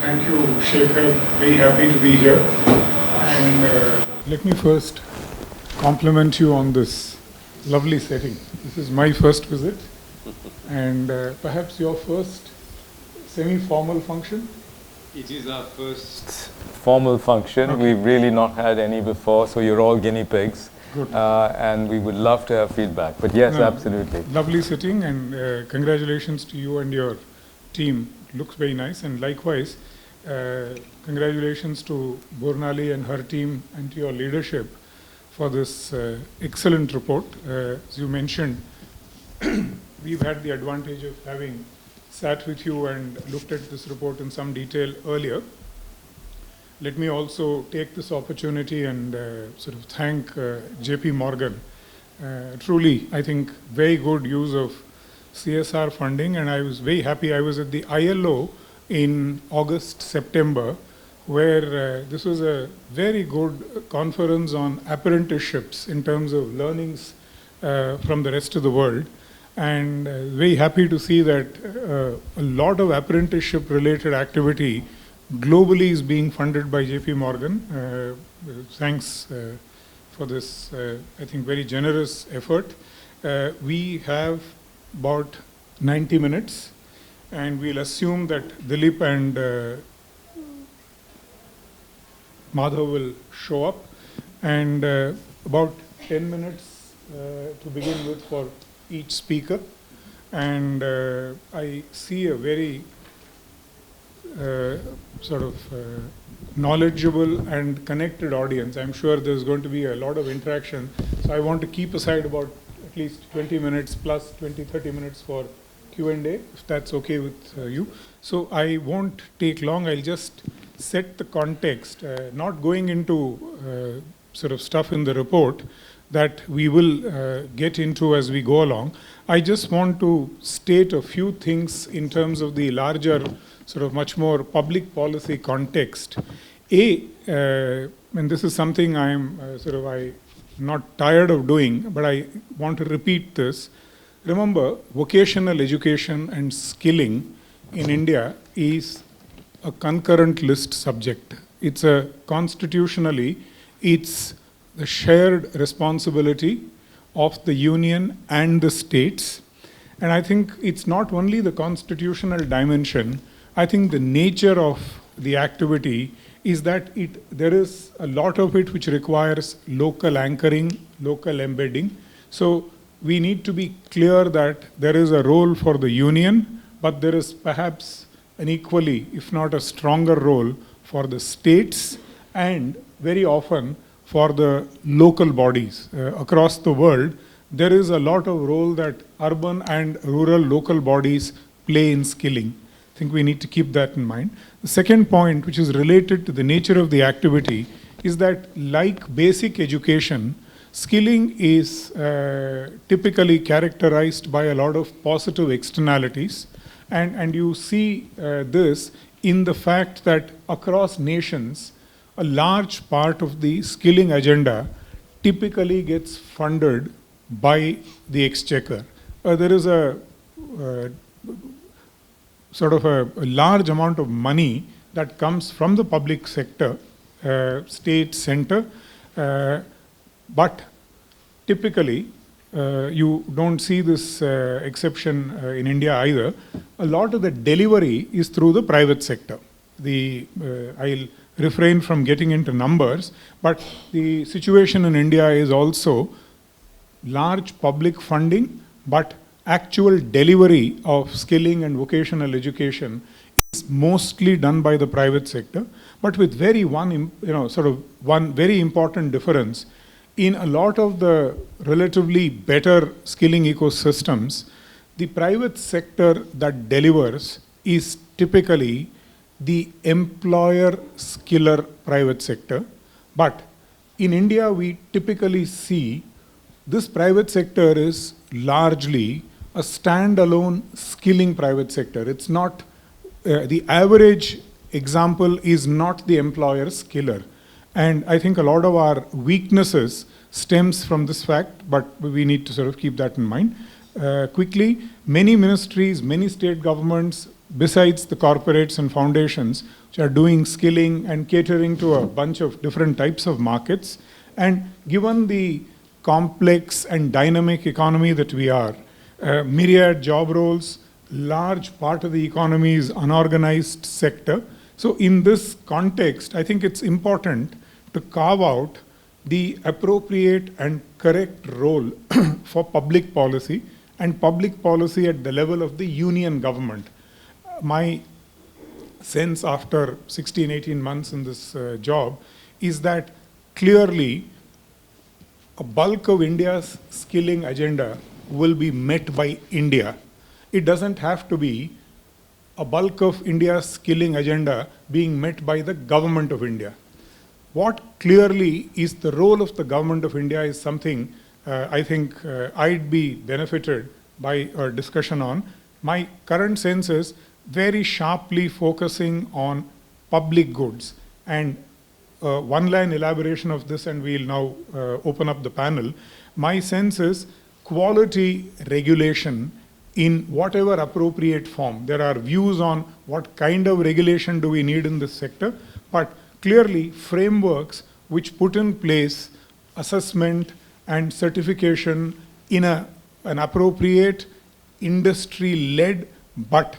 Thank you, Shekhar. Very happy to be here. And let me first compliment you on this lovely setting. This is my first visit, and perhaps your first semi-formal function. It is our first formal function. Okay. We've really not had any before, so you're all guinea pigs. Good. And we would love to have feedback. But yes, No, absolutely. Lovely sitting, and congratulations to you and your team. It looks very nice, and likewise, congratulations to Burnali and her team and to your leadership for this excellent report. As you mentioned, we've had the advantage of having sat with you and looked at this report in some detail earlier. Let me also take this opportunity and sort of thank JP Morgan. Truly, I think, very good use of CSR funding, and I was very happy. I was at the ILO in August, September, where this was a very good conference on apprenticeships in terms of learnings from the rest of the world. And very happy to see that a lot of apprenticeship related activity globally is being funded by JP Morgan. Thanks for this, I think, very generous effort. We have about 90 minutes, and we'll assume that Dilip and Madhav will show up, and about 10 minutes to begin with for each speaker. And I see a very knowledgeable and connected audience. I'm sure there's going to be a lot of interaction. So I want to keep aside about at least 20 minutes plus 20-30 minutes for Q&A, if that's okay with you. So I won't take long. I'll just set the context, not going into sort of stuff in the report that we will get into as we go along. I just want to state a few things in terms of the larger, sort of much more public policy context. And this is something I'm not tired of doing, but I want to repeat this. Remember, vocational education and skilling in India is a concurrent list subject. It's constitutionally, it's the shared responsibility of the union and the states. And I think it's not only the constitutional dimension. I think the nature of the activity is that there is a lot of it which requires local anchoring, local embedding. So we need to be clear that there is a role for the union, but there is perhaps an equally, if not a stronger role for the states, and very often for the local bodies across the world. There is a lot of role that urban and rural local bodies play in skilling. I think we need to keep that in mind. The second point, which is related to the nature of the activity, is that like basic education, skilling is typically characterized by a lot of positive externalities. And you see this in the fact that across nations, a large part of the skilling agenda typically gets funded by the exchequer. There is a large amount of money that comes from the public sector, state, center, but typically you don't see this exception in India either. A lot of the delivery is through the private sector. I'll refrain from getting into numbers, but the situation in India is also large public funding, but actual delivery of skilling and vocational education is mostly done by the private sector, but with one very important difference. In a lot of the relatively better skilling ecosystems, the private sector that delivers is typically the employer skiller private sector. But in India, we typically see this private sector is largely a standalone skilling private sector. It's not, the average example is not the employer skiller. And I think a lot of our weaknesses stems from this fact, but we need to sort of keep that in mind. Quickly, many ministries, many state governments, besides the corporates and foundations, which are doing skilling and catering to a bunch of different types of markets. And given the complex and dynamic economy that we are, myriad job roles, large part of the economy is unorganized sector. So in this context, I think it's important to carve out the appropriate and correct role for public policy, and public policy at the level of the union government. My sense after 16, 18 months in this job is that clearly a bulk of India's skilling agenda will be met by India. It doesn't have to be a bulk of India's skilling agenda being met by the government of India. What clearly is the role of the government of India is something I think I'd be benefited by a discussion on. My current sense is very sharply focusing on public goods. And one line elaboration of this, and we'll now open up the panel. My sense is quality regulation in whatever appropriate form. There are views on what kind of regulation do we need in this sector, but clearly frameworks which put in place assessment and certification in an appropriate industry-led, but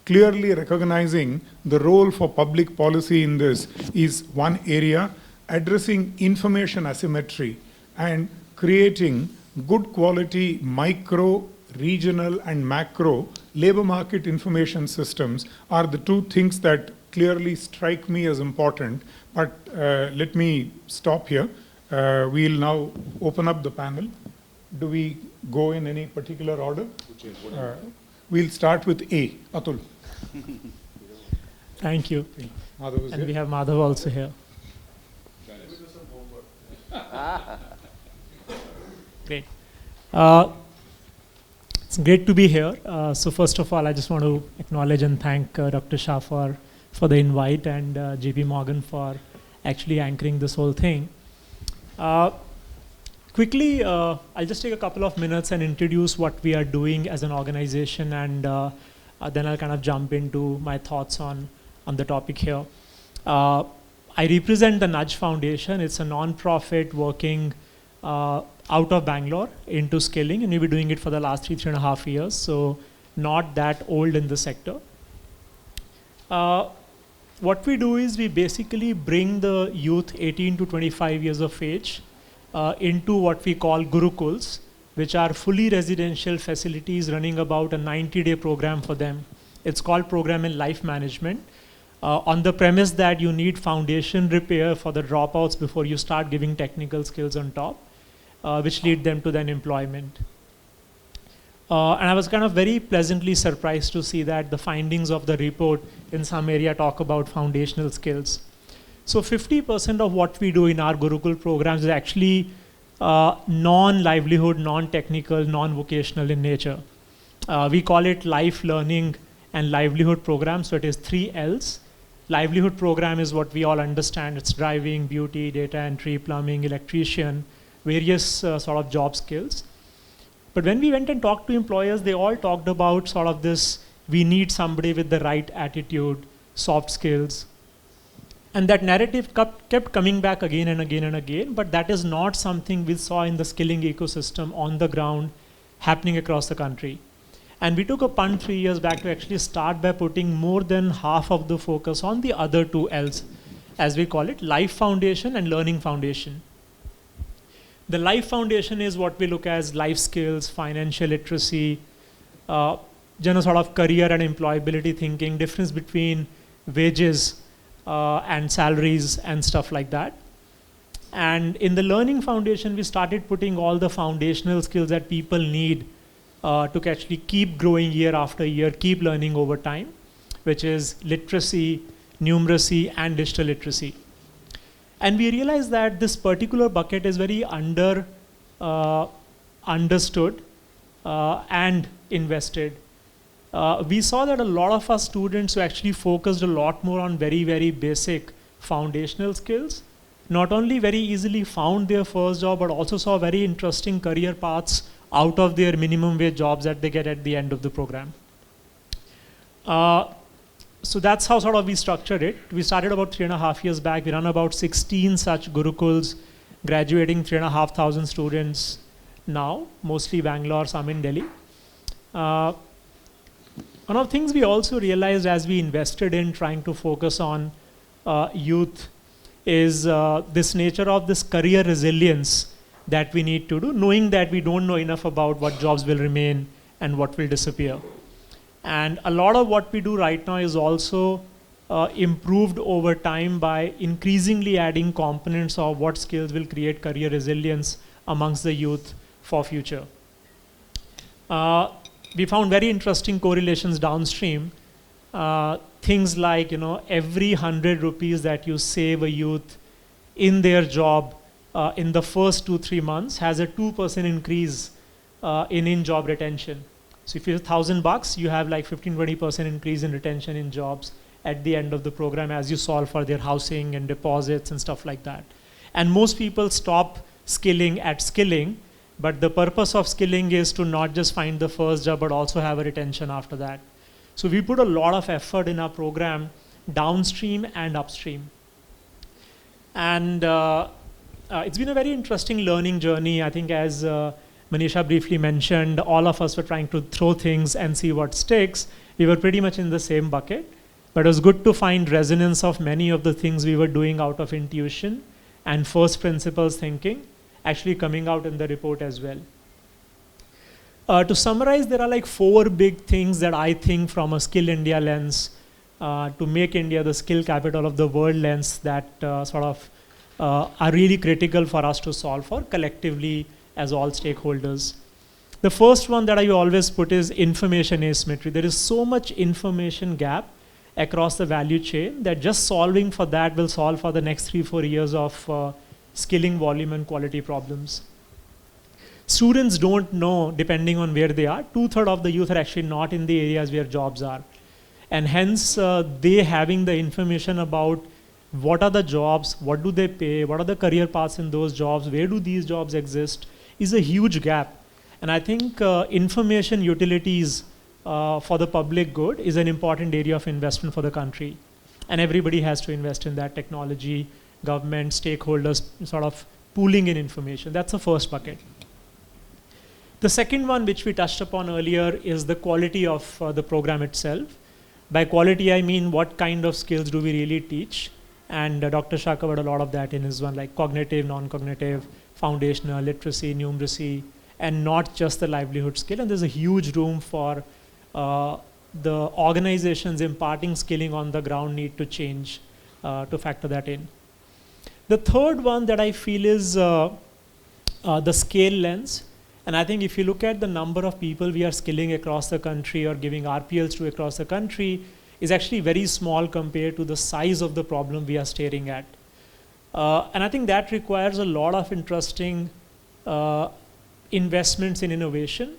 clearly recognizing the role for public policy in this is one area. Addressing information asymmetry and creating good quality micro, regional and macro labor market information systems are the two things that clearly strike me as important. But let me stop here. We'll now open up the panel. Do we go in any particular order? We'll start with A. Atul. Thank you. Madhav is And here. we have Madhav also here. Great. It's great to be here. So first of all, I just want to acknowledge and thank Dr. Shah for the invite, and JP Morgan for actually anchoring this whole thing. Quickly, I'll just take a couple of minutes and introduce what we are doing as an organization, and then I'll kind of jump into my thoughts on the topic here. I represent the Nudge Foundation. It's a non-profit working out of Bangalore into skilling, and we've been doing it for the last 3.5 years, so not that old in the sector. What we do is we basically bring the youth 18 to 25 years of age into what we call Gurukuls, which are fully residential facilities running about a 90-day program for them. It's called Program in Life Management, on the premise that you need foundation repair for the dropouts before you start giving technical skills on top, which lead them to then employment. And I was kind of very pleasantly surprised to see that the findings of the report in some area talk about foundational skills. So 50% of what we do in our Gurukul programs is actually non-livelihood, non-technical, non-vocational in nature. We call it life learning and livelihood program, so it is 3 L's. Livelihood program is what we all understand. It's driving, beauty, data entry, plumbing, electrician, various sort of job skills. But when we went and talked to employers, they all talked about sort of this, we need somebody with the right attitude, soft skills. And that narrative kept coming back again and again and again, but that is not something we saw in the skilling ecosystem on the ground happening across the country. And we took a punt 3 years back to actually start by putting more than half of the focus on the other 2 L's, as we call it, Life Foundation and Learning Foundation. The Life Foundation is what we look as life skills, financial literacy, general sort of career and employability thinking, difference between wages and salaries and stuff like that. And in the Learning Foundation, we started putting all the foundational skills that people need to actually keep growing year after year, keep learning over time, which is literacy, numeracy, and digital literacy. And we realized that this particular bucket is very understood and invested. We saw that a lot of our students who actually focused a lot more on very, very basic foundational skills, not only very easily found their first job, but also saw very interesting career paths out of their minimum wage jobs that they get at the end of the program. So that's how sort of we structured it. We started about 3.5 years back. We run about 16 such gurukuls, graduating 3,500 students now, mostly Bangalore, some in Delhi. One of the things we also realized as we invested in trying to focus on youth is this nature of this career resilience that we need to do, knowing that we don't know enough about what jobs will remain and what will disappear. And a lot of what we do right now is also improved over time by increasingly adding components of what skills will create career resilience amongst the youth for future. We found very interesting correlations downstream. Things like, every 100 rupees that you save a youth in their job in the first 2-3 months has a 2% increase in job retention. So if you have $1,000, you have like 15-20% increase in retention in jobs at the end of the program as you solve for their housing and deposits and stuff like that. And most people stop skilling at skilling, but the purpose of skilling is to not just find the first job, but also have a retention after that. So we put a lot of effort in our program downstream and upstream. And it's been a very interesting learning journey. I think as Manisha briefly mentioned, all of us were trying to throw things and see what sticks. We were pretty much in the same bucket, but it was good to find resonance of many of the things we were doing out of intuition and first principles thinking actually coming out in the report as well. To summarize, there are like 4 big things that I think from a Skill India lens to make India the skill capital of the world lens that are really critical for us to solve for collectively as all stakeholders. The first one that I always put is information asymmetry. There is so much information gap across the value chain that just solving for that will solve for the next 3-4 years of skilling volume and quality problems. Students don't know, depending on where they are, 2/3 of the youth are actually not in the areas where jobs are. And hence, they having the information about what are the jobs, what do they pay, what are the career paths in those jobs, where do these jobs exist, is a huge gap. And I think information utilities for the public good is an important area of investment for the country. And everybody has to invest in that technology, government, stakeholders, sort of pooling in information. That's the first bucket. The second one, which we touched upon earlier, is the quality of the program itself. By quality, I mean what kind of skills do we really teach? And Dr. Shah covered a lot of that in his one, like cognitive, non-cognitive, foundational, literacy, numeracy, and not just the livelihood skill. And there's a huge room for the organizations imparting skilling on the ground need to change to factor that in. The third one that I feel is the scale lens. And I think if you look at the number of people we are skilling across the country or giving RPLs to across the country is actually very small compared to the size of the problem we are staring at. And I think that requires a lot of interesting investments in innovation,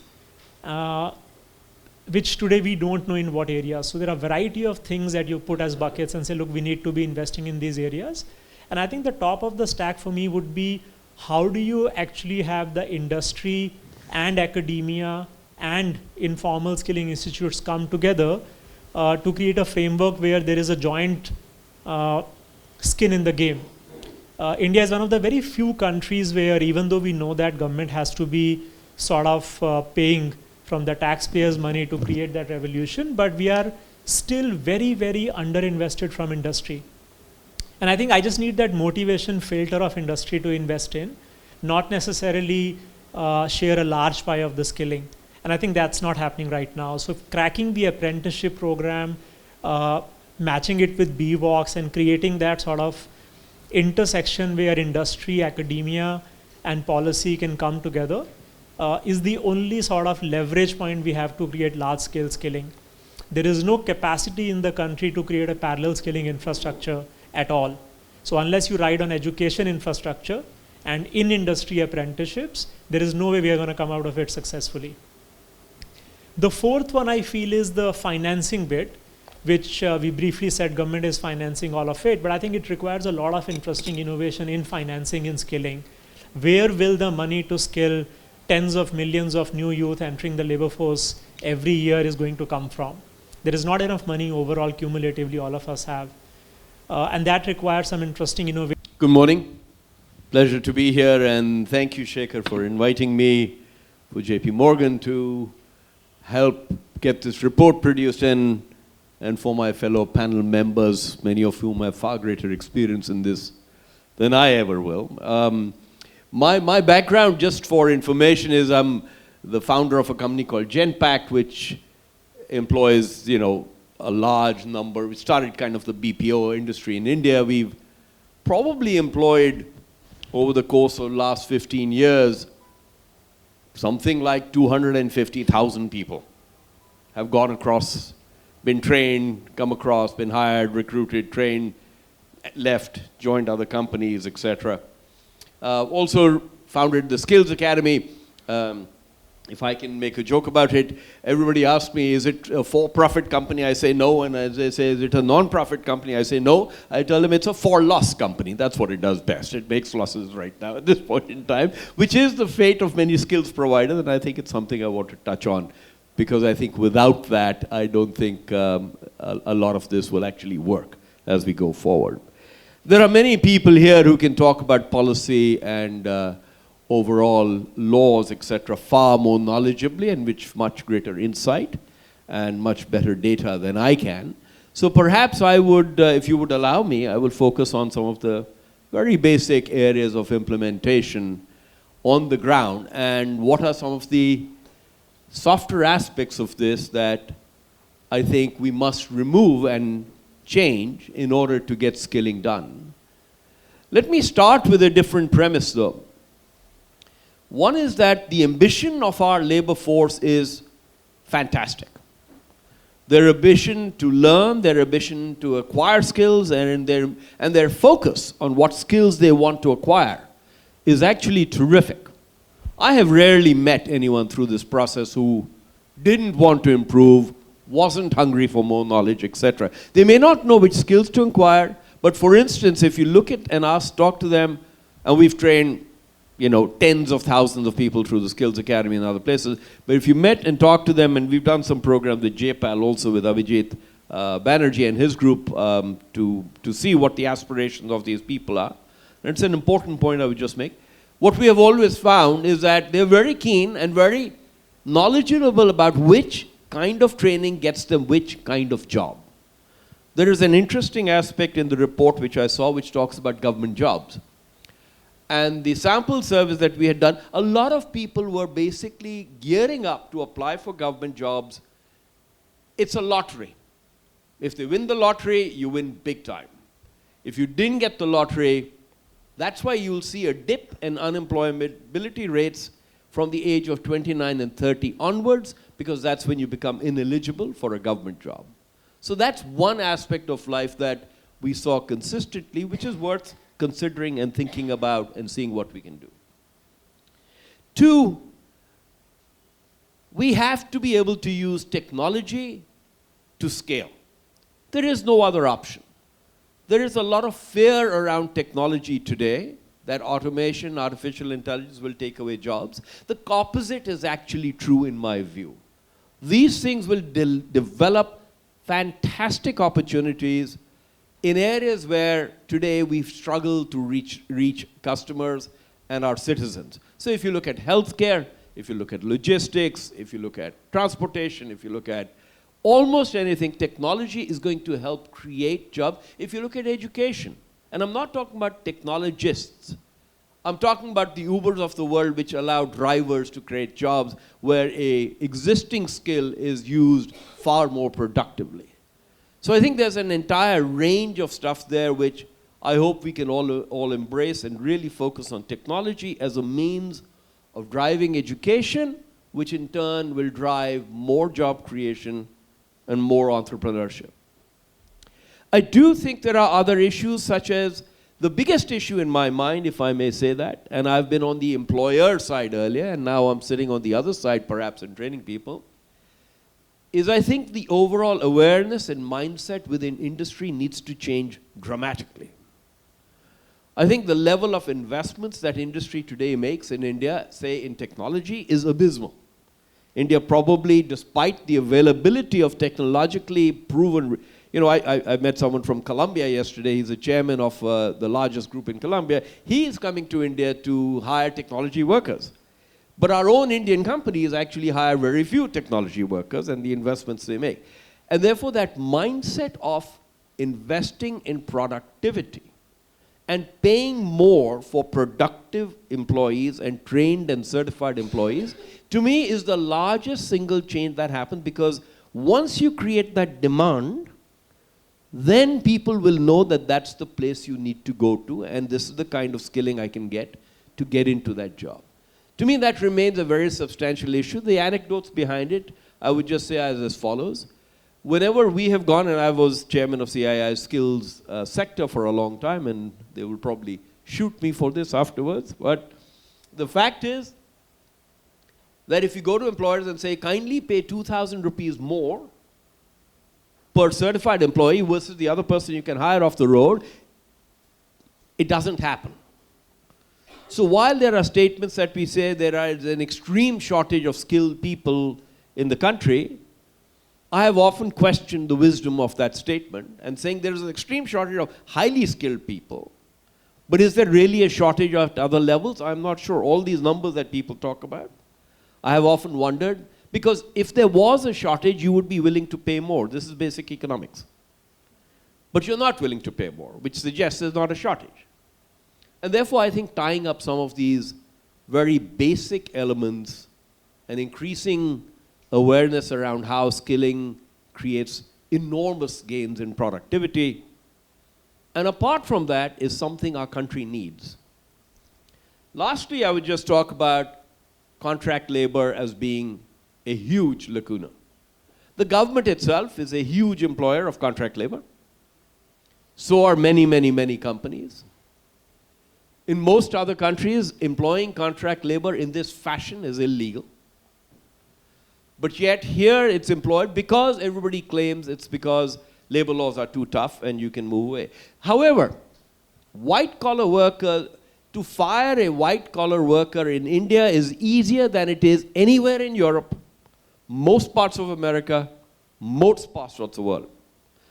which today we don't know in what areas. So there are a variety of things that you put as buckets and say, look, we need to be investing in these areas. And I think the top of the stack for me would be, how do you actually have the industry and academia and informal skilling institutes come together to create a framework where there is a joint skin in the game. India is one of the very few countries where, even though we know that government has to be sort of paying from the taxpayers' money to create that revolution, but we are still very, very underinvested from industry. And I think I just need that motivation filter of industry to invest in, not necessarily share a large pie of the skilling. And I think that's not happening right now. So cracking the apprenticeship program, matching it with BVOX and creating that sort of intersection where industry, academia, and policy can come together is the only sort of leverage point we have to create large-scale skilling. There is no capacity in the country to create a parallel skilling infrastructure at all. So unless you ride on education infrastructure and in industry apprenticeships, there is no way we are going to come out of it successfully. The fourth one I feel is the financing bit, which we briefly said government is financing all of it, but I think it requires a lot of interesting innovation in financing and skilling. Where will the money to skill tens of millions of new youth entering the labor force every year is going to come from? There is not enough money overall, cumulatively, all of us have. And that requires some interesting innovation. Good morning. Pleasure to be here, and thank you, Shekhar, for inviting me, for JP Morgan to help get this report produced, and for my fellow panel members, many of whom have far greater experience in this than I ever will. My background, just for information, is I'm the founder of a company called Genpact, which employs, a large number. We started kind of the BPO industry in India. We've probably employed, over the course of the last 15 years, something like 250,000 people have gone across, been trained, come across, been hired, recruited, trained, left, joined other companies, etc. Also founded the Skills Academy. If I can make a joke about it, everybody asks me, is it a for-profit company? I say no. And as they say, is it a non-profit company? I say no. I tell them it's a for-loss company. That's what it does best. It makes losses right now at this point in time, which is the fate of many skills providers. And I think it's something I want to touch on, because I think without that, I don't think a lot of this will actually work as we go forward. There are many people here who can talk about policy and overall laws, etc., far more knowledgeably and with much greater insight and much better data than I can. So perhaps I would, if you would allow me, I will focus on some of the very basic areas of implementation on the ground, and what are some of the softer aspects of this that I think we must remove and change in order to get skilling done. Let me start with a different premise, though. One is that the ambition of our labor force is fantastic. Their ambition to learn, their ambition to acquire skills, and their focus on what skills they want to acquire is actually terrific. I have rarely met anyone through this process who didn't want to improve, wasn't hungry for more knowledge, etc. They may not know which skills to acquire, but for instance, if you look at and talk to them, and we've trained tens of thousands of people through the Skills Academy and other places. But if you met and talked to them, and we've done some programs with JPAL also with Abhijit Banerjee and his group to see what the aspirations of these people are. And it's an important point I would just make. What we have always found is that they're very keen and very knowledgeable about which kind of training gets them which kind of job. There is an interesting aspect in the report which I saw which talks about government jobs. And the sample surveys that we had done, a lot of people were basically gearing up to apply for government jobs. It's a lottery. If they win the lottery, you win big time. If you didn't get the lottery, that's why you'll see a dip in unemployability rates from the age of 29 and 30 onwards, because that's when you become ineligible for a government job. So that's one aspect of life that we saw consistently, which is worth considering and thinking about and seeing what we can do. Two, we have to be able to use technology to scale. There is no other option. There is a lot of fear around technology today that automation, artificial intelligence will take away jobs. The opposite is actually true in my view. These things will develop fantastic opportunities in areas where today we've struggled to reach customers and our citizens. So if you look at healthcare, if you look at logistics, if you look at transportation, if you look at almost anything, technology is going to help create jobs. If you look at education, and I'm not talking about technologists, I'm talking about the Ubers of the world which allow drivers to create jobs where an existing skill is used far more productively. So I think there's an entire range of stuff there which I hope we can all embrace and really focus on technology as a means of driving education, which in turn will drive more job creation and more entrepreneurship. I do think there are other issues, such as the biggest issue in my mind, if I may say that, and I've been on the employer side earlier, and now I'm sitting on the other side perhaps and training people, is I think the overall awareness and mindset within industry needs to change dramatically. I think the level of investments that industry today makes in India, say in technology, is abysmal. India probably, despite the availability of technologically proven, I met someone from Colombia yesterday. He's the chairman of the largest group in Colombia. He is coming to India to hire technology workers. But our own Indian companies actually hire very few technology workers and the investments they make. And therefore, that mindset of investing in productivity and paying more for productive employees and trained and certified employees, to me, is the largest single change that happens, because once you create that demand, then people will know that that's the place you need to go to, and this is the kind of skilling I can get to get into that job. To me, that remains a very substantial issue. The anecdotes behind it, I would just say as follows. Whenever we have gone, and I was chairman of CII's skills sector for a long time, and they will probably shoot me for this afterwards, but the fact is that if you go to employers and say, kindly pay 2,000 rupees more per certified employee versus the other person you can hire off the road, it doesn't happen. So while there are statements that we say there is an extreme shortage of skilled people in the country, I have often questioned the wisdom of that statement and saying there is an extreme shortage of highly skilled people. But is there really a shortage at other levels? I'm not sure. All these numbers that people talk about, I have often wondered, because if there was a shortage, you would be willing to pay more. This is basic economics. But you're not willing to pay more, which suggests there's not a shortage. And therefore, I think tying up some of these very basic elements and increasing awareness around how skilling creates enormous gains in productivity, and apart from that, is something our country needs. Lastly, I would just talk about contract labor as being a huge lacuna. The government itself is a huge employer of contract labor. So are many, many, many companies. In most other countries, employing contract labor in this fashion is illegal. But yet here it's employed because everybody claims it's because labor laws are too tough and you can move away. However, white-collar worker, to fire a white-collar worker in India is easier than it is anywhere in Europe, most parts of America, most parts of the world.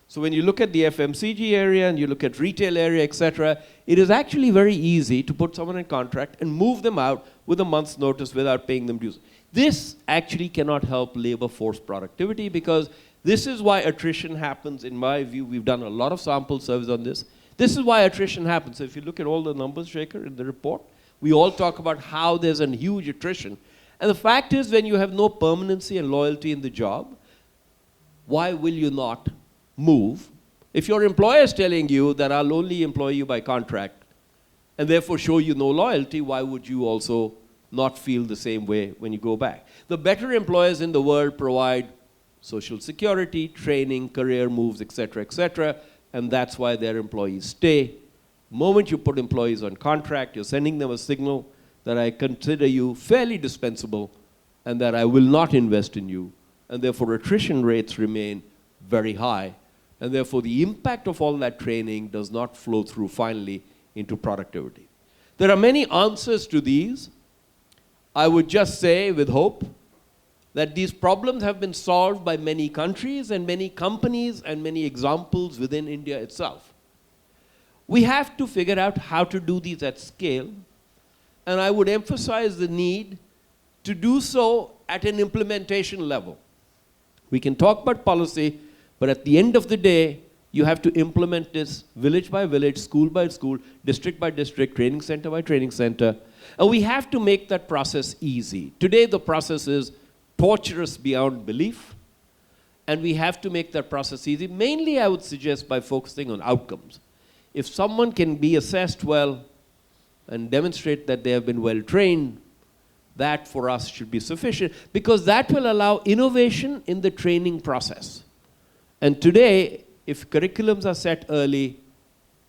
So when you look at the FMCG area and you look at retail area, etc., it is actually very easy to put someone in contract and move them out with a month's notice without paying them dues. This actually cannot help labor force productivity, because this is why attrition happens, in my view. We've done a lot of sample surveys on this. This is why attrition happens. So if you look at all the numbers, Shekhar, in the report, we all talk about how there's a huge attrition. And the fact is, when you have no permanency and loyalty in the job, why will you not move? If your employer is telling you that I'll only employ you by contract and therefore show you no loyalty, why would you also not feel the same way when you go back? The better employers in the world provide social security, training, career moves, etc., and that's why their employees stay. The moment you put employees on contract, you're sending them a signal that I consider you fairly dispensable and that I will not invest in you, and therefore attrition rates remain very high, and therefore the impact of all that training does not flow through finally into productivity. There are many answers to these. I would just say with hope that these problems have been solved by many countries and many companies and many examples within India itself. We have to figure out how to do these at scale, and I would emphasize the need to do so at an implementation level. We can talk about policy, but at the end of the day, you have to implement this village by village, school by school, district by district, training center by training center. And we have to make that process easy. Today, the process is torturous beyond belief, and we have to make that process easy. Mainly, I would suggest by focusing on outcomes. If someone can be assessed well and demonstrate that they have been well trained, that for us should be sufficient, because that will allow innovation in the training process. And today, if curriculums are set early,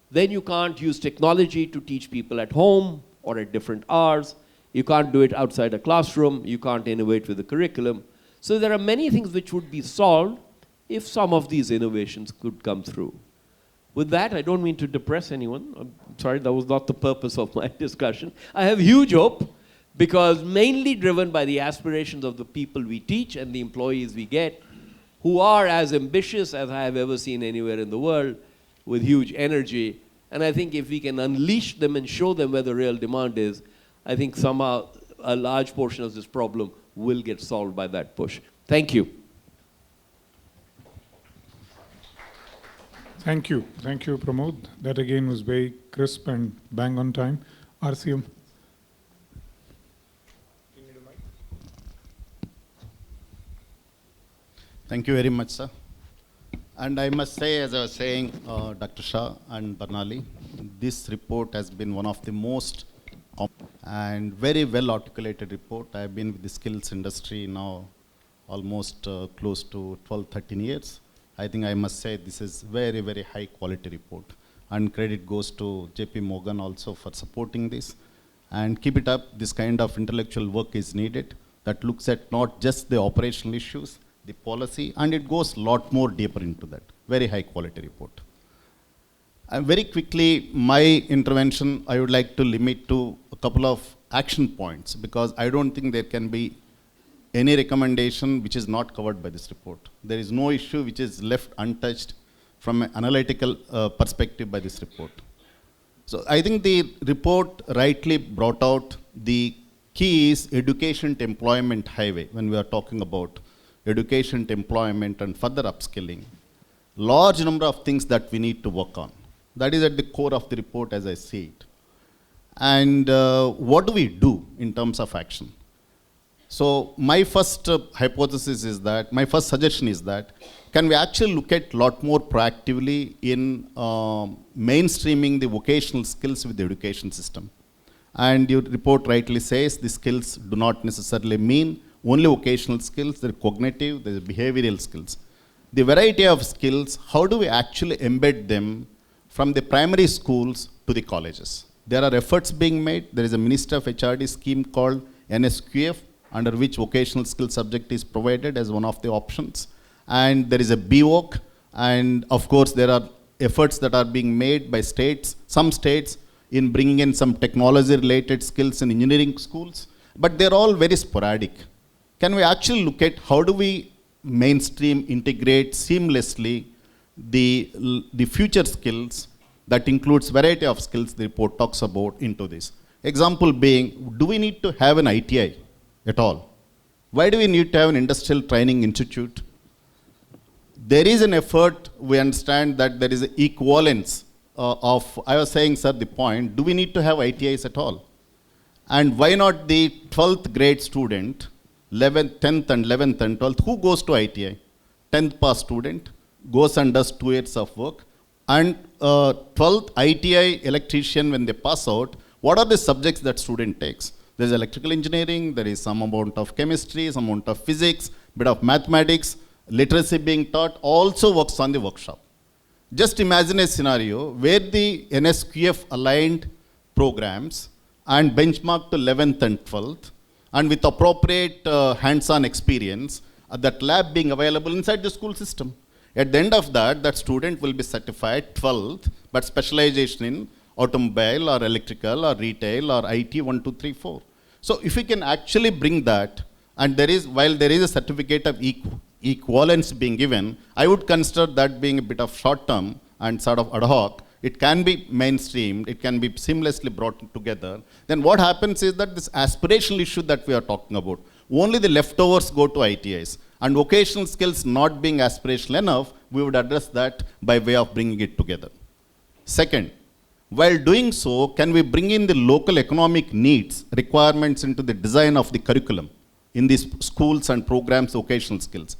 then you can't use technology to teach people at home or at different hours. You can't do it outside a classroom. You can't innovate with the curriculum. So there are many things which would be solved if some of these innovations could come through. With that, I don't mean to depress anyone. I'm sorry, that was not the purpose of my discussion. I have huge hope because mainly driven by the aspirations of the people we teach and the employees we get, who are as ambitious as I have ever seen anywhere in the world, with huge energy. And I think if we can unleash them and show them where the real demand is, I think somehow a large portion of this problem will get solved by that push. Thank you. Thank you. Thank you, Pramod. That again was very crisp and bang on time. RCM. Thank you very much, sir. And I must say, as I was saying, Dr. Shah and Barnali, this report has been one of the most and very well articulated report. I have been with the skills industry now almost close to 12, 13 years. I think I must say this is very, very high quality report. And credit goes to JP Morgan also for supporting this. And keep it up, this kind of intellectual work is needed that looks at not just the operational issues, the policy, and it goes a lot more deeper into that. Very high quality report. And very quickly, my intervention, I would like to limit to a couple of action points, because I don't think there can be any recommendation which is not covered by this report. There is no issue which is left untouched from an analytical perspective by this report. So I think the report rightly brought out the key is education to employment highway when we are talking about education to employment and further upskilling. Large number of things that we need to work on. That is at the core of the report as I see it. And what do we do in terms of action? So my first hypothesis is that, my first suggestion is that, can we actually look at a lot more proactively in mainstreaming the vocational skills with the education system? And your report rightly says the skills do not necessarily mean only vocational skills, there are cognitive, there are behavioral skills. The variety of skills, how do we actually embed them from the primary schools to the colleges? There are efforts being made. There is a Minister of HRD scheme called NSQF, under which vocational skill subject is provided as one of the options. And there is a BVOC, and of course there are efforts that are being made by states, some states, in bringing in some technology related skills in engineering schools, but they're all very sporadic. Can we actually look at how do we mainstream, integrate seamlessly the future skills that includes variety of skills the report talks about into this? Example being, do we need to have an ITI at all? Why do we need to have an industrial training institute? There is an effort, we understand that there is an equivalence of, I was saying, sir, the point, do we need to have ITIs at all? And why not the 12th grade student, 11th, 10th and 11th and 12th, who goes to ITI? 10th pass student, goes and does 2 years of work. And 12th ITI electrician, when they pass out, what are the subjects that student takes? There is electrical engineering, there is some amount of chemistry, some amount of physics, bit of mathematics, literacy being taught, also works on the workshop. Just imagine a scenario where the NSQF aligned programs and benchmark to 11th and 12th, and with appropriate hands-on experience, that lab being available inside the school system. At the end of that, that student will be certified 12th, but specialization in automobile or electrical or retail or IT 1, 2, 3, 4. So if we can actually bring that, and there is, while there is a certificate of equivalence being given, I would consider that being a bit of short term and sort of ad hoc. It can be mainstreamed, it can be seamlessly brought together. Then what happens is that this aspirational issue that we are talking about, only the leftovers go to ITIs. And vocational skills not being aspirational enough, we would address that by way of bringing it together. Second, while doing so, can we bring in the local economic needs, requirements into the design of the curriculum in these schools and programs, vocational skills?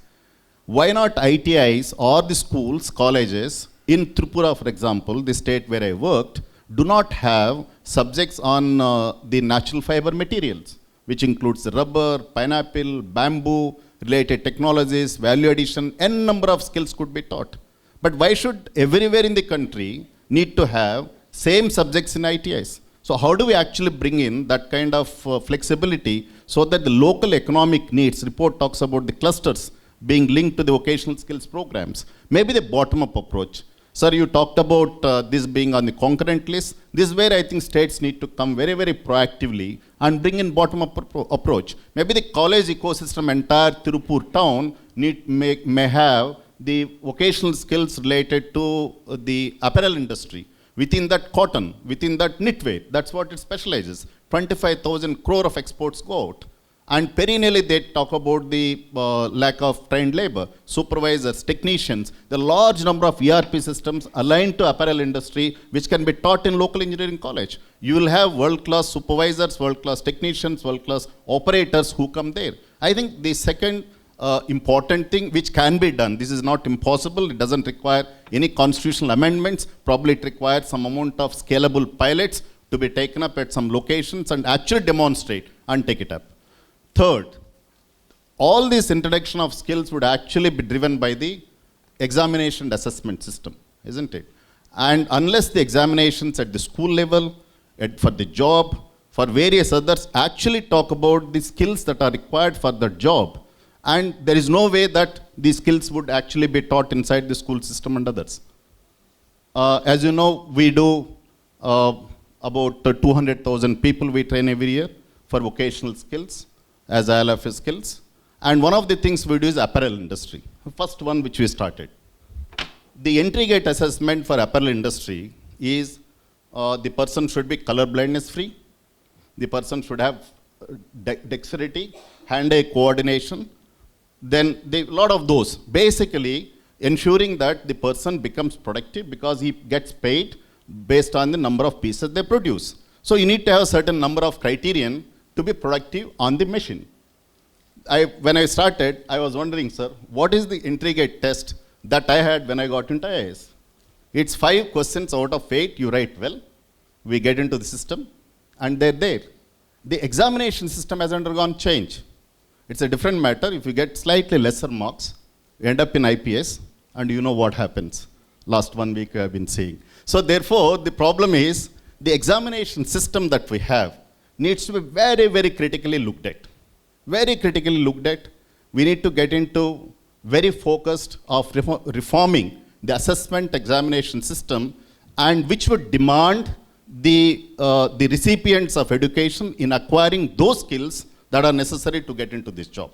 Why not ITIs or the schools, colleges, in Tripura, for example, the state where I worked, do not have subjects on the natural fiber materials, which includes rubber, pineapple, bamboo, related technologies, value addition, n number of skills could be taught. But why should everywhere in the country need to have same subjects in ITIs? So how do we actually bring in that kind of flexibility so that the local economic needs, report talks about the clusters being linked to the vocational skills programs, maybe the bottom-up approach. Sir, you talked about this being on the concurrent list. This is where I think states need to come very, very proactively and bring in bottom-up approach. Maybe the college ecosystem, entire Tirupur town, may have the vocational skills related to the apparel industry. Within that cotton, within that knitwear, that's what it specializes. 25,000 crore of exports go out. And perennially they talk about the lack of trained labor, supervisors, technicians, the large number of ERP systems aligned to apparel industry which can be taught in local engineering college. You will have world-class supervisors, world-class technicians, world-class operators who come there. I think the second important thing which can be done, this is not impossible, it doesn't require any constitutional amendments, probably it requires some amount of scalable pilots to be taken up at some locations and actually demonstrate and take it up. Third, all this introduction of skills would actually be driven by the examination and assessment system, isn't it? And unless the examinations at the school level, for the job, for various others, actually talk about the skills that are required for the job, and there is no way that these skills would actually be taught inside the school system and others. As you know, we do about 200,000 people we train every year for vocational skills as ILFS skills. And one of the things we do is apparel industry. The first one which we started. The entry gate assessment for apparel industry is the person should be color blindness free. The person should have dexterity, hand-eye coordination. Then a lot of those, basically ensuring that the person becomes productive because he gets paid based on the number of pieces they produce. So you need to have a certain number of criterion to be productive on the machine. When I started, I was wondering, sir, what is the entry gate test that I had when I got into IAS? It's 5 questions out of 8, you write well, we get into the system, and they're there. The examination system has undergone change. It's a different matter. If you get slightly lesser marks, you end up in IPS, and you know what happens. Last 1 week we have been seeing. So therefore, the problem is, the examination system that we have needs to be very, very critically looked at. Very critically looked at. We need to get into very focused of reforming the assessment examination system, and which would demand the recipients of education in acquiring those skills that are necessary to get into this job.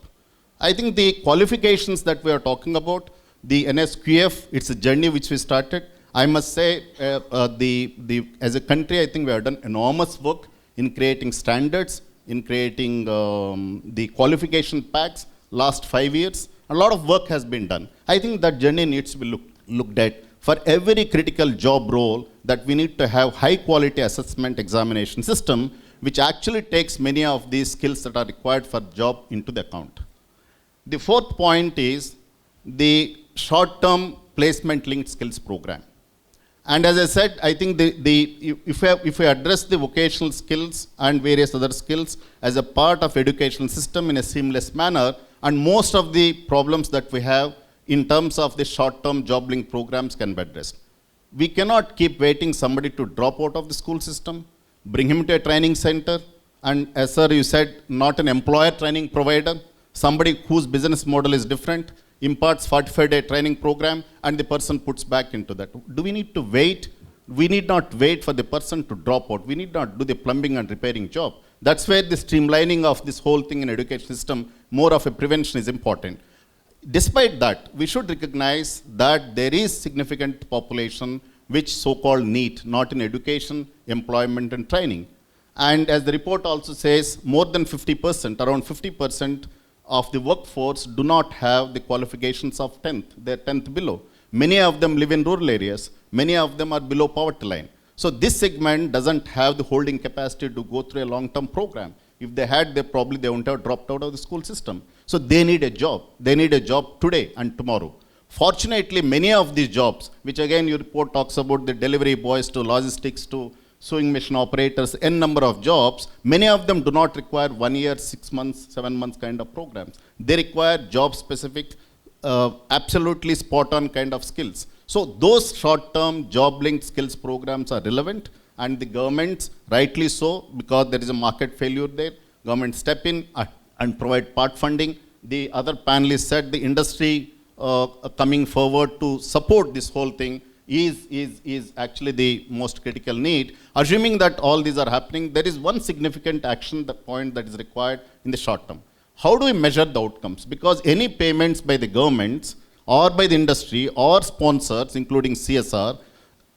I think the qualifications that we are talking about, the NSQF, it's a journey which we started. I must say, as a country, I think we have done enormous work in creating standards, in creating the qualification packs last 5 years. A lot of work has been done. I think that journey needs to be looked at. For every critical job role, that we need to have high quality assessment examination system, which actually takes many of these skills that are required for job into the account. The fourth point is the short-term placement linked skills program. And as I said, I think if we address the vocational skills and various other skills as a part of educational system in a seamless manner, and most of the problems that we have in terms of the short-term job link programs can be addressed. We cannot keep waiting somebody to drop out of the school system, bring him to a training center, and as sir you said, not an employer training provider, somebody whose business model is different, imparts 45-day training program, and the person puts back into that. Do we need to wait? We need not wait for the person to drop out. We need not do the plumbing and repairing job. That's where the streamlining of this whole thing in education system, more of a prevention is important. Despite that, we should recognize that there is significant population which so-called need, not in education, employment and training. And as the report also says, more than 50%, around 50% of the workforce do not have the qualifications of 10th, they're 10th below. Many of them live in rural areas, many of them are below poverty line. So this segment doesn't have the holding capacity to go through a long-term program. If they had, they wouldn't have dropped out of the school system. So they need a job. They need a job today and tomorrow. Fortunately, many of these jobs, which again your report talks about the delivery boys to logistics to sewing machine operators, n number of jobs, many of them do not require 1 year, 6 months, 7 months kind of programs. They require job-specific, absolutely spot-on kind of skills. So those short-term job-linked skills programs are relevant, and the governments, rightly so, because there is a market failure there, government step in and provide part funding. The other panelists said the industry coming forward to support this whole thing is actually the most critical need. Assuming that all these are happening, there is one significant action point that is required in the short term. How do we measure the outcomes? Because any payments by the governments or by the industry or sponsors, including CSR,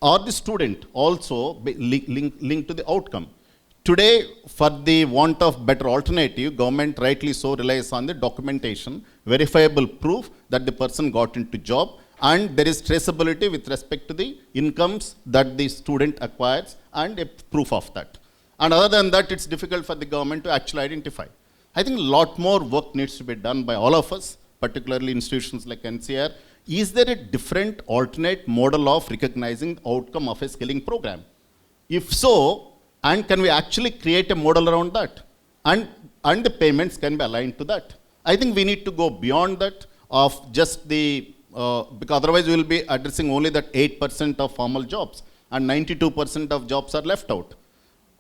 or the student also linked to the outcome. Today, for the want of better alternative, government rightly so relies on the documentation, verifiable proof that the person got into job, and there is traceability with respect to the incomes that the student acquires and a proof of that. And other than that, it's difficult for the government to actually identify. I think a lot more work needs to be done by all of us, particularly institutions like NCR. Is there a different alternate model of recognizing the outcome of a skilling program? If so, and can we actually create a model around that? And the payments can be aligned to that. I think we need to go beyond that of just the, because otherwise we will be addressing only that 8% of formal jobs and 92% of jobs are left out.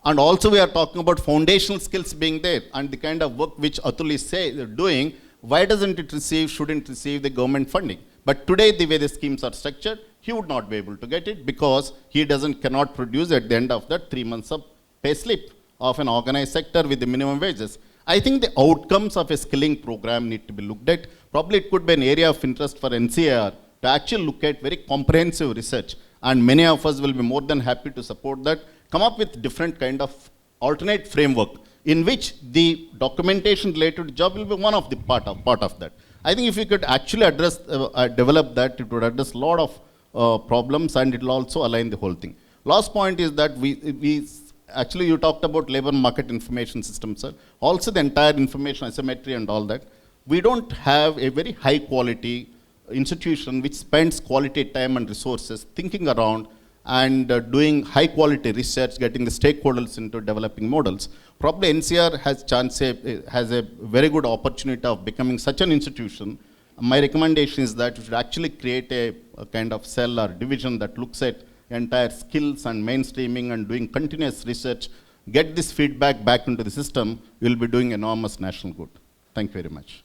And also we are talking about foundational skills being there and the kind of work which Atul is doing, why doesn't it receive, shouldn't receive the government funding? But today the way the schemes are structured, he would not be able to get it because he cannot produce at the end of that 3 months of pay slip of an organized sector with the minimum wages. I think the outcomes of a skilling program need to be looked at. Probably it could be an area of interest for NCR to actually look at very comprehensive research. And many of us will be more than happy to support that. Come up with different kind of alternate framework in which the documentation related to job will be one of the part of that. I think if we could actually address, develop that, it would address a lot of problems and it will also align the whole thing. Last point is that we actually you talked about labor market information system, sir. Also the entire information asymmetry and all that. We don't have a very high quality institution which spends quality time and resources thinking around and doing high quality research, getting the stakeholders into developing models. Probably NCR has a very good opportunity of becoming such an institution. My recommendation is that we should actually create a kind of cell or division that looks at entire skills and mainstreaming and doing continuous research, get this feedback back into the system, we will be doing enormous national good. Thank you very much.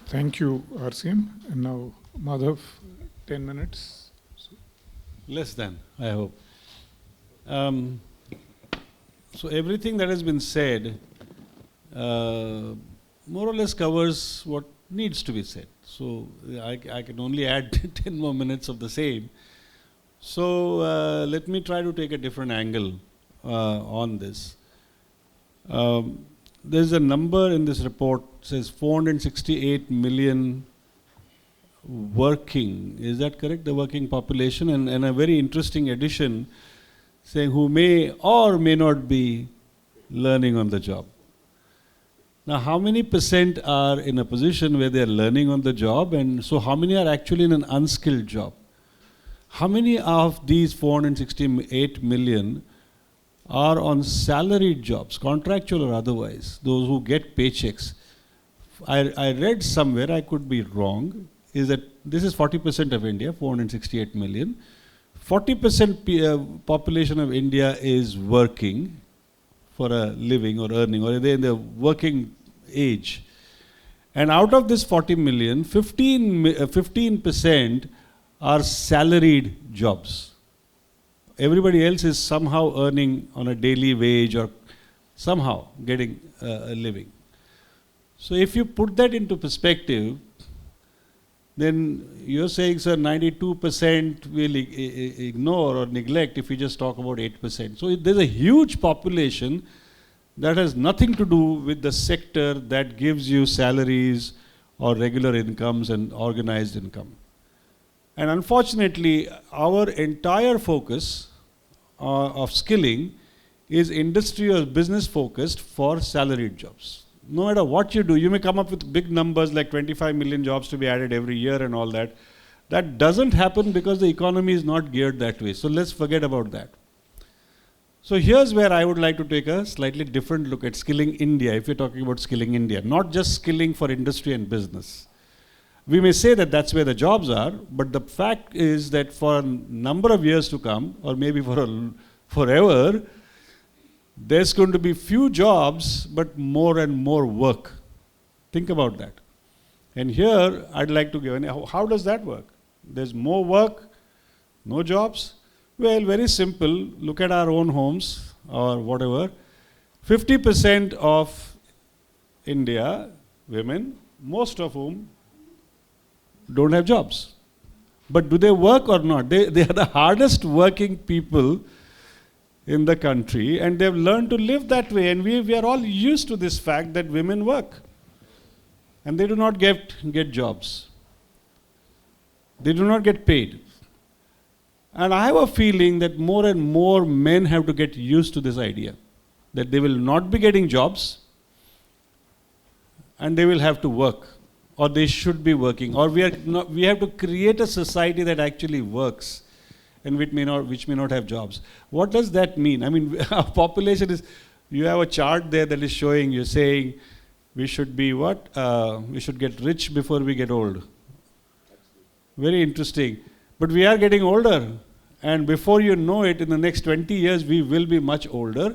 Thank you, RCM. And now, Madhav, 10 minutes. Less than, I hope. So everything that has been said more or less covers what needs to be said. So I can only add 10 more minutes of the same. So let me try to take a different angle on this. There's a number in this report, says 468 million working, is that correct, the working population, and a very interesting addition saying who may or may not be learning on the job. Now how many percent are in a position where they are learning on the job, and so how many are actually in an unskilled job? How many of these 468 million are on salaried jobs, contractual or otherwise, those who get paychecks? I read somewhere, I could be wrong, is that this is 40% of India, 468 million. 40% population of India is working for a living or earning, or they're in the working age. And out of this 40 million, 15% are salaried jobs. Everybody else is somehow earning on a daily wage or somehow getting a living. So if you put that into perspective, then you're saying, sir, 92% will ignore or neglect if you just talk about 8%. So there's a huge population that has nothing to do with the sector that gives you salaries or regular incomes and organized income. And unfortunately, our entire focus of skilling is industry or business focused for salaried jobs. No matter what you do, you may come up with big numbers like 25 million jobs to be added every year and all that. That doesn't happen because the economy is not geared that way. So let's forget about that. So here's where I would like to take a slightly different look at skilling India, if you're talking about skilling India, not just skilling for industry and business. We may say that that's where the jobs are, but the fact is that for a number of years to come, or maybe for forever, there's going to be few jobs, but more and more work. Think about that. And here, I'd like to give, how does that work? There's more work, no jobs. Well, very simple. Look at our own homes or whatever. 50% of India women, most of whom don't have jobs. But do they work or not? They are the hardest working people in the country, and they've learned to live that way. And we are all used to this fact that women work. And they do not get jobs. They do not get paid. And I have a feeling that more and more men have to get used to this idea, that they will not be getting jobs, and they will have to work, or they should be working, or we have to create a society that actually works, and which may not have jobs. What does that mean? I mean, our population is, you have a chart there that is showing, you're saying, we should be what? We should get rich before we get old. Very interesting. But we are getting older, and before you know it, in the next 20 years, we will be much older.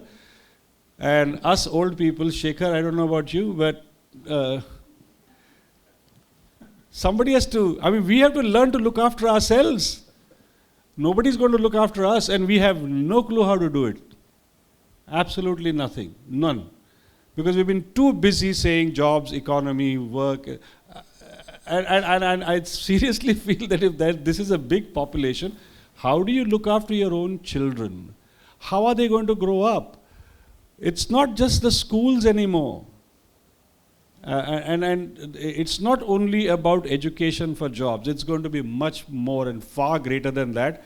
And us old people, Shekhar, I don't know about you, but somebody has to, I mean, we have to learn to look after ourselves. Nobody's going to look after us, and we have no clue how to do it. Absolutely nothing. None. Because we've been too busy saying jobs, economy, work. And I seriously feel that if this is a big population, how do you look after your own children? How are they going to grow up? It's not just the schools anymore. And it's not only about education for jobs. It's going to be much more and far greater than that.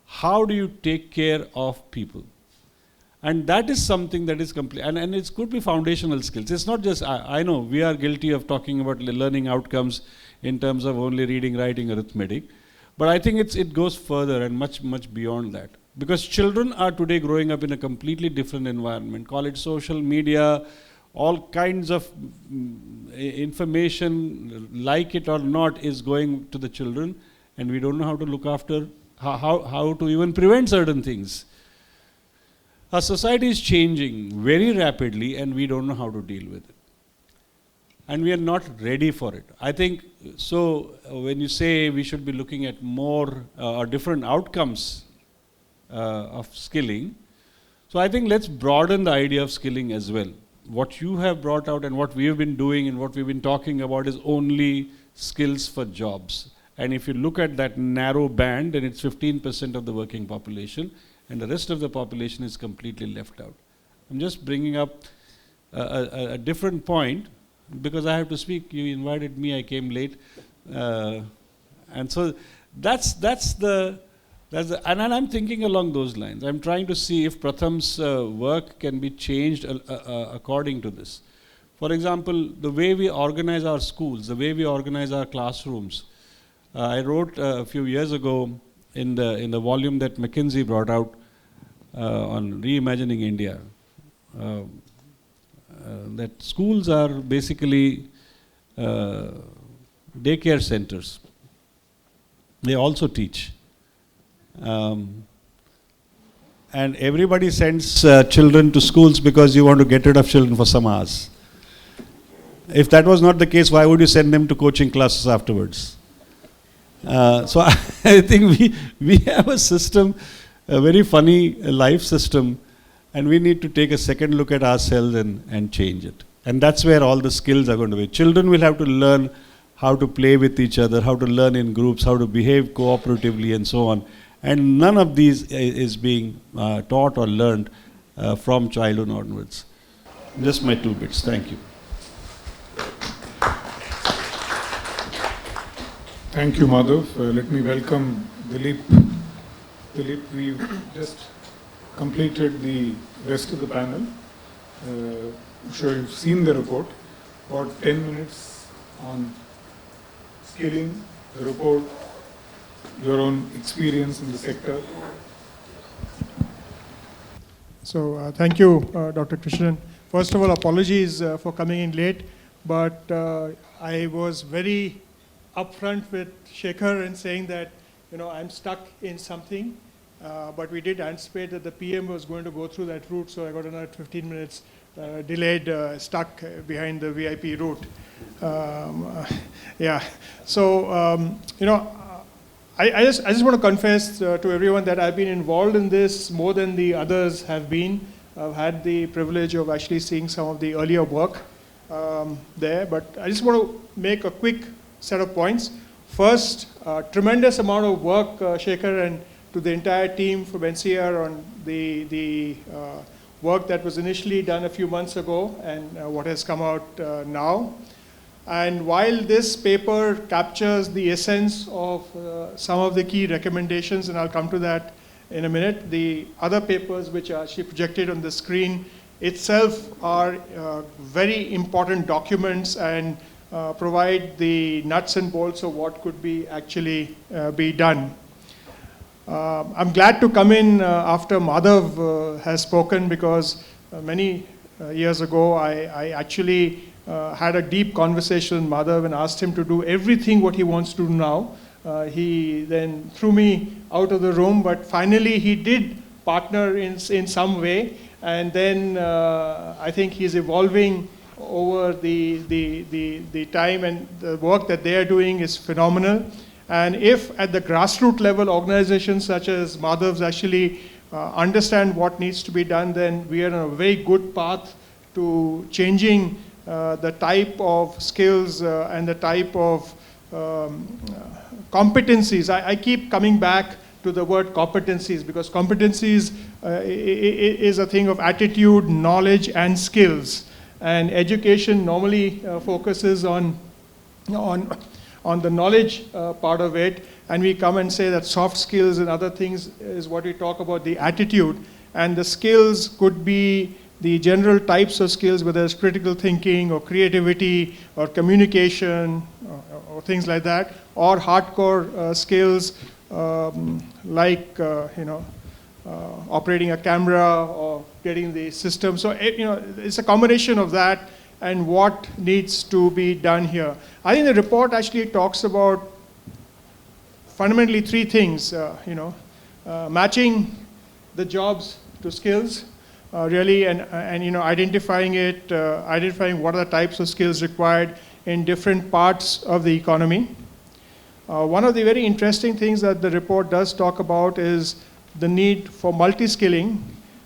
How do you take care of people? And that is something that is complete, and it could be foundational skills. It's not just, I know we are guilty of talking about learning outcomes in terms of only reading, writing, arithmetic, but I think it goes further and much, much beyond that. Because children are today growing up in a completely different environment. Call it social media, all kinds of information, like it or not, is going to the children, and we don't know how to look after, how to even prevent certain things. Our society is changing very rapidly, and we don't know how to deal with it. And we are not ready for it. I think, so when you say we should be looking at more different outcomes of skilling, so I think let's broaden the idea of skilling as well. What you have brought out and what we have been doing and what we've been talking about is only skills for jobs. And if you look at that narrow band, then it's 15% of the working population, and the rest of the population is completely left out. I'm just bringing up a different point because I have to speak. You invited me, I came late. And so that's the and I'm thinking along those lines. I'm trying to see if Pratham's work can be changed according to this. For example, the way we organize our schools, the way we organize our classrooms. I wrote a few years ago in the volume that McKinsey brought out on reimagining India, that schools are basically daycare centers. They also teach. And everybody sends children to schools because you want to get rid of children for some hours. If that was not the case, why would you send them to coaching classes afterwards? So I think we have a system, a very funny life system, and we need to take a second look at ourselves and change it. And that's where all the skills are going to be. Children will have to learn how to play with each other, how to learn in groups, how to behave cooperatively, and so on. And none of these is being taught or learned from childhood onwards. Just my 2 bits. Thank you. Thank you, Madhav. Let me welcome Dilip. Dilip, we just completed the rest of the panel. I'm sure you've seen the report. About 10 minutes on skilling, the report, your own experience in the sector. So thank you, Dr. Krishnan. First of all, apologies for coming in late, but I was very upfront with Shekhar in saying that, I'm stuck in something, but we did anticipate that the PM was going to go through that route, so I got another 15 minutes delayed, stuck behind the VIP route. Yeah, so, I just want to confess to everyone that I've been involved in this more than the others have been. I've had the privilege of actually seeing some of the earlier work there, but I just want to make a quick set of points. First, tremendous amount of work, Shekhar, and to the entire team from NCR on the work that was initially done a few months ago and what has come out now. And while this paper captures the essence of some of the key recommendations, and I'll come to that in a minute, the other papers which are actually projected on the screen itself are very important documents and provide the nuts and bolts of what could be actually be done. I'm glad to come in after Madhav has spoken, because many years ago I actually had a deep conversation with Madhav and asked him to do everything what he wants to do now. He then threw me out of the room, but finally he did partner in some way, and then I think he's evolving over the time, and the work that they are doing is phenomenal. And if at the grassroots level organizations such as Madhav's actually understand what needs to be done, then we are on a very good path to changing the type of skills and the type of competencies. I keep coming back to the word competencies, because competencies is a thing of attitude, knowledge, and skills. And education normally focuses on the knowledge part of it, and we come and say that soft skills and other things is what we talk about, the attitude. And the skills could be the general types of skills, whether it's critical thinking or creativity or communication or things like that, or hardcore skills like operating a camera or getting the system. So it's a combination of that and what needs to be done here. I think the report actually talks about fundamentally three things, matching the jobs to skills, really, and identifying what are the types of skills required in different parts of the economy. One of the very interesting things that the report does talk about is the need for multi-skilling,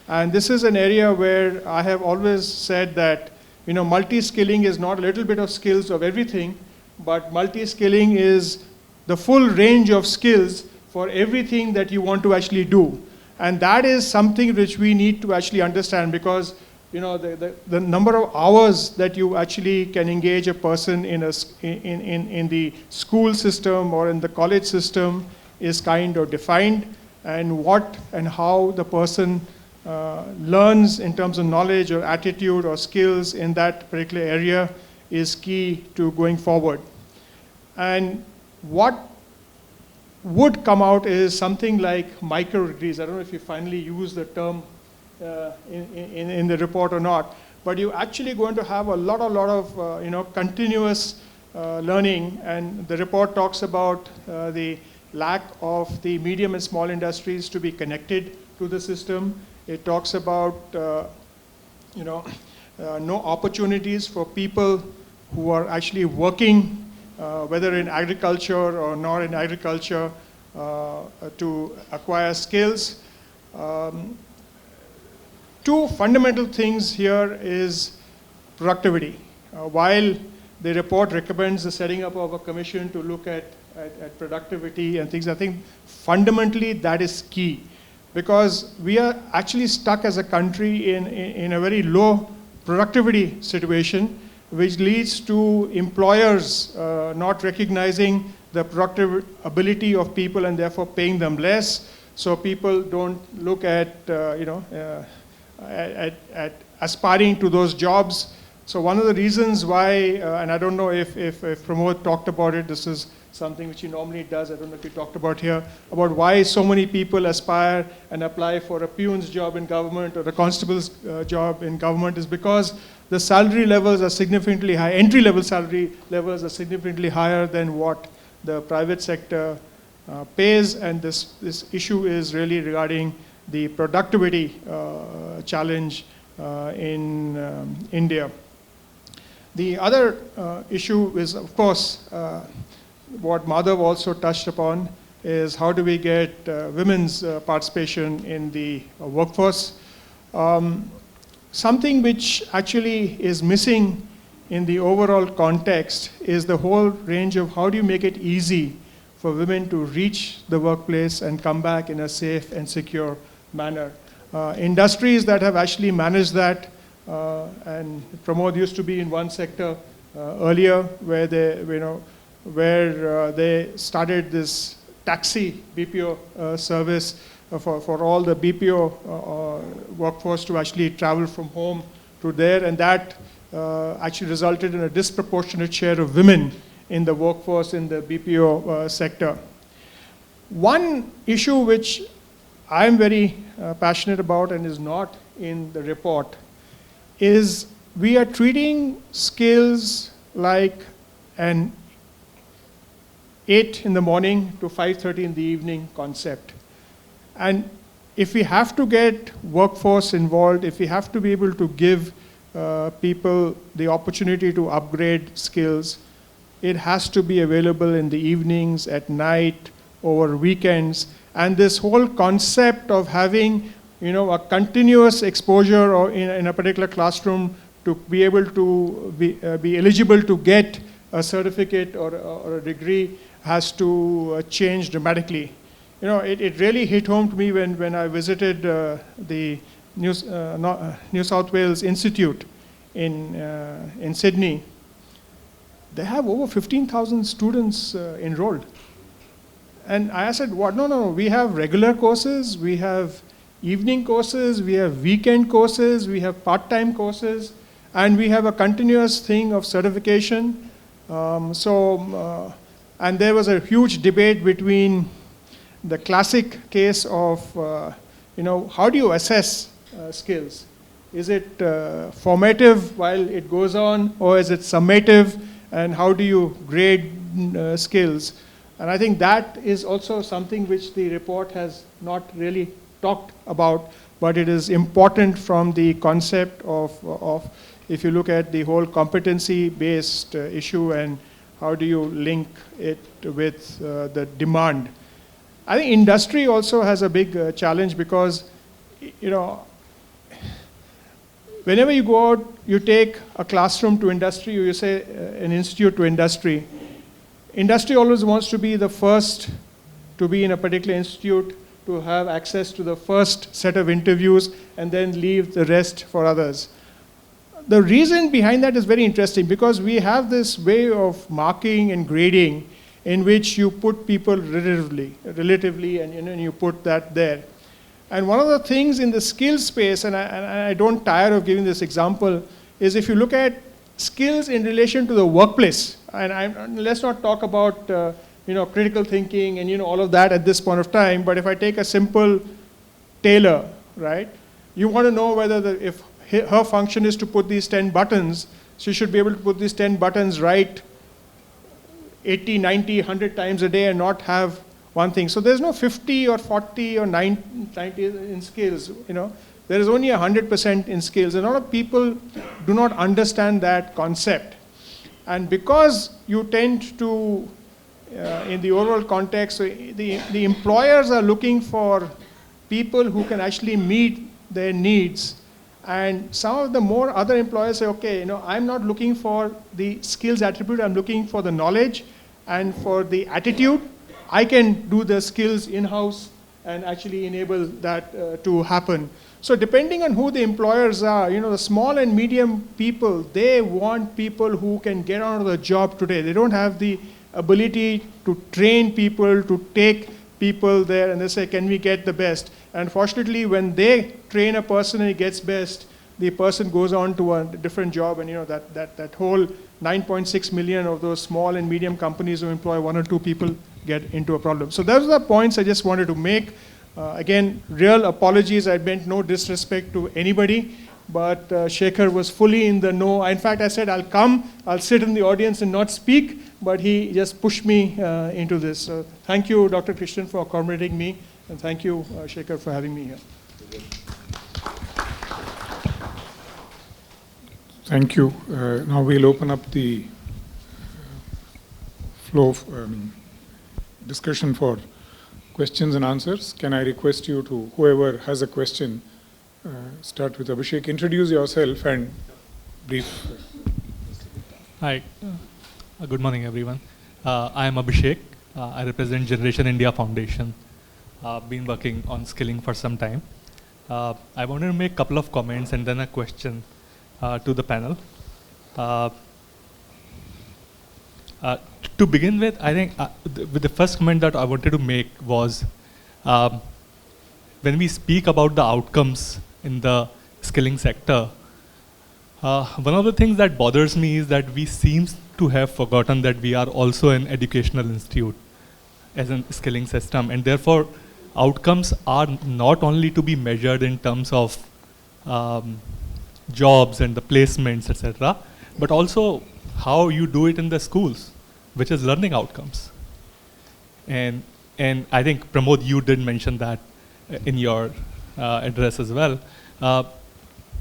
and this is an area where I have always said that multi-skilling is not a little bit of skills of everything, but multi-skilling is the full range of skills for everything that you want to actually do. And that is something which we need to actually understand, because the number of hours that you actually can engage a person in the school system or in the college system is kind of defined, and what and how the person learns in terms of knowledge or attitude or skills in that particular area is key to going forward. And what would come out is something like micro degrees. I don't know if you finally use the term in the report or not, but you're actually going to have a lot of continuous learning, and the report talks about the lack of the medium and small industries to be connected to the system. It talks about no opportunities for people who are actually working, whether in agriculture or not in agriculture, to acquire skills. Two fundamental things here is productivity. While the report recommends the setting up of a commission to look at productivity and things, I think fundamentally that is key, because we are actually stuck as a country in a very low productivity situation, which leads to employers not recognizing the productive ability of people and therefore paying them less. So people don't look at aspiring to those jobs. So one of the reasons why, and I don't know if Pramod talked about it, this is something which he normally does, I don't know if he talked about here, about why so many people aspire and apply for a peon's job in government or a constable's job in government, is because the salary levels are significantly high, entry-level salary levels are significantly higher than what the private sector pays, and this issue is really regarding the productivity challenge in India. The other issue is, of course, what Madhav also touched upon, is how do we get women's participation in the workforce. Something which actually is missing in the overall context is the whole range of how do you make it easy for women to reach the workplace and come back in a safe and secure manner. Industries that have actually managed that, and Pramod used to be in one sector earlier where they started this taxi BPO service for all the BPO workforce to actually travel from home to there, and that actually resulted in a disproportionate share of women in the workforce in the BPO sector. One issue which I'm very passionate about and is not in the report is we are treating skills like an 8 in the morning to 5:30 in the evening concept. And if we have to get workforce involved, if we have to be able to give people the opportunity to upgrade skills, it has to be available in the evenings, at night, over weekends. And this whole concept of having a continuous exposure or in a particular classroom to be able to be eligible to get a certificate or a degree has to change dramatically. It really hit home to me when I visited the New South Wales Institute in Sydney. They have over 15,000 students enrolled. And I said, what? No, we have regular courses, we have evening courses, we have weekend courses, we have part-time courses, and we have a continuous thing of certification. And there was a huge debate between the classic case of, how do you assess skills? Is it formative while it goes on, or is it summative, and how do you grade skills? And I think that is also something which the report has not really talked about, but it is important from the concept of if you look at the whole competency-based issue and how do you link it with the demand. I think industry also has a big challenge because, whenever you go out, you take a classroom to industry, or you say an institute to industry. Industry always wants to be the first to be in a particular institute, to have access to the first set of interviews, and then leave the rest for others. The reason behind that is very interesting because we have this way of marking and grading in which you put people relatively, and you put that there. And one of the things in the skills space, and I don't tire of giving this example, is if you look at skills in relation to the workplace, and let's not talk about critical thinking and all of that at this point of time, but if I take a simple tailor, right, you want to know whether if her function is to put these 10 buttons, she should be able to put these 10 buttons right 80, 90, 100 times a day and not have one thing. So there's no 50 or 40 or 90 in skills. There is only 100% in skills. And a lot of people do not understand that concept. And because you tend to, in the overall context, the employers are looking for people who can actually meet their needs. And some of the more other employers say, okay, I'm not looking for the skills attribute, I'm looking for the knowledge and for the attitude. I can do the skills in-house and actually enable that to happen. So depending on who the employers are, the small and medium people, they want people who can get on the job today. They don't have the ability to train people, to take people there, and they say, can we get the best? And fortunately, when they train a person and he gets best, the person goes on to a different job, and that whole 9.6 million of those small and medium companies who employ 1 or 2 people get into a problem. So those are the points I just wanted to make. Again, real apologies. I meant no disrespect to anybody, but Shekhar was fully in the know. In fact, I said, I'll sit in the audience and not speak, but he just pushed me into this. So thank you, Dr. Krishnan, for accommodating me, and thank you, Shekhar, for having me here. Thank you. Now we'll open up the flow of discussion for questions and answers. Can I request you to, whoever has a question, start with Abhishek. Introduce yourself and brief. Hi, good morning everyone. I am Abhishek. I represent Generation India Foundation. Been working on skilling for some time. I wanted to make a couple of comments and then a question to the panel. To begin with, I think the first comment that I wanted to make was when we speak about the outcomes in the skilling sector, one of the things that bothers me is that we seem to have forgotten that we are also an educational institute as a skilling system, and therefore outcomes are not only to be measured in terms of jobs and the placements, etc., but also how you do it in the schools, which is learning outcomes. And I think, Pramod, you did mention that in your address as well.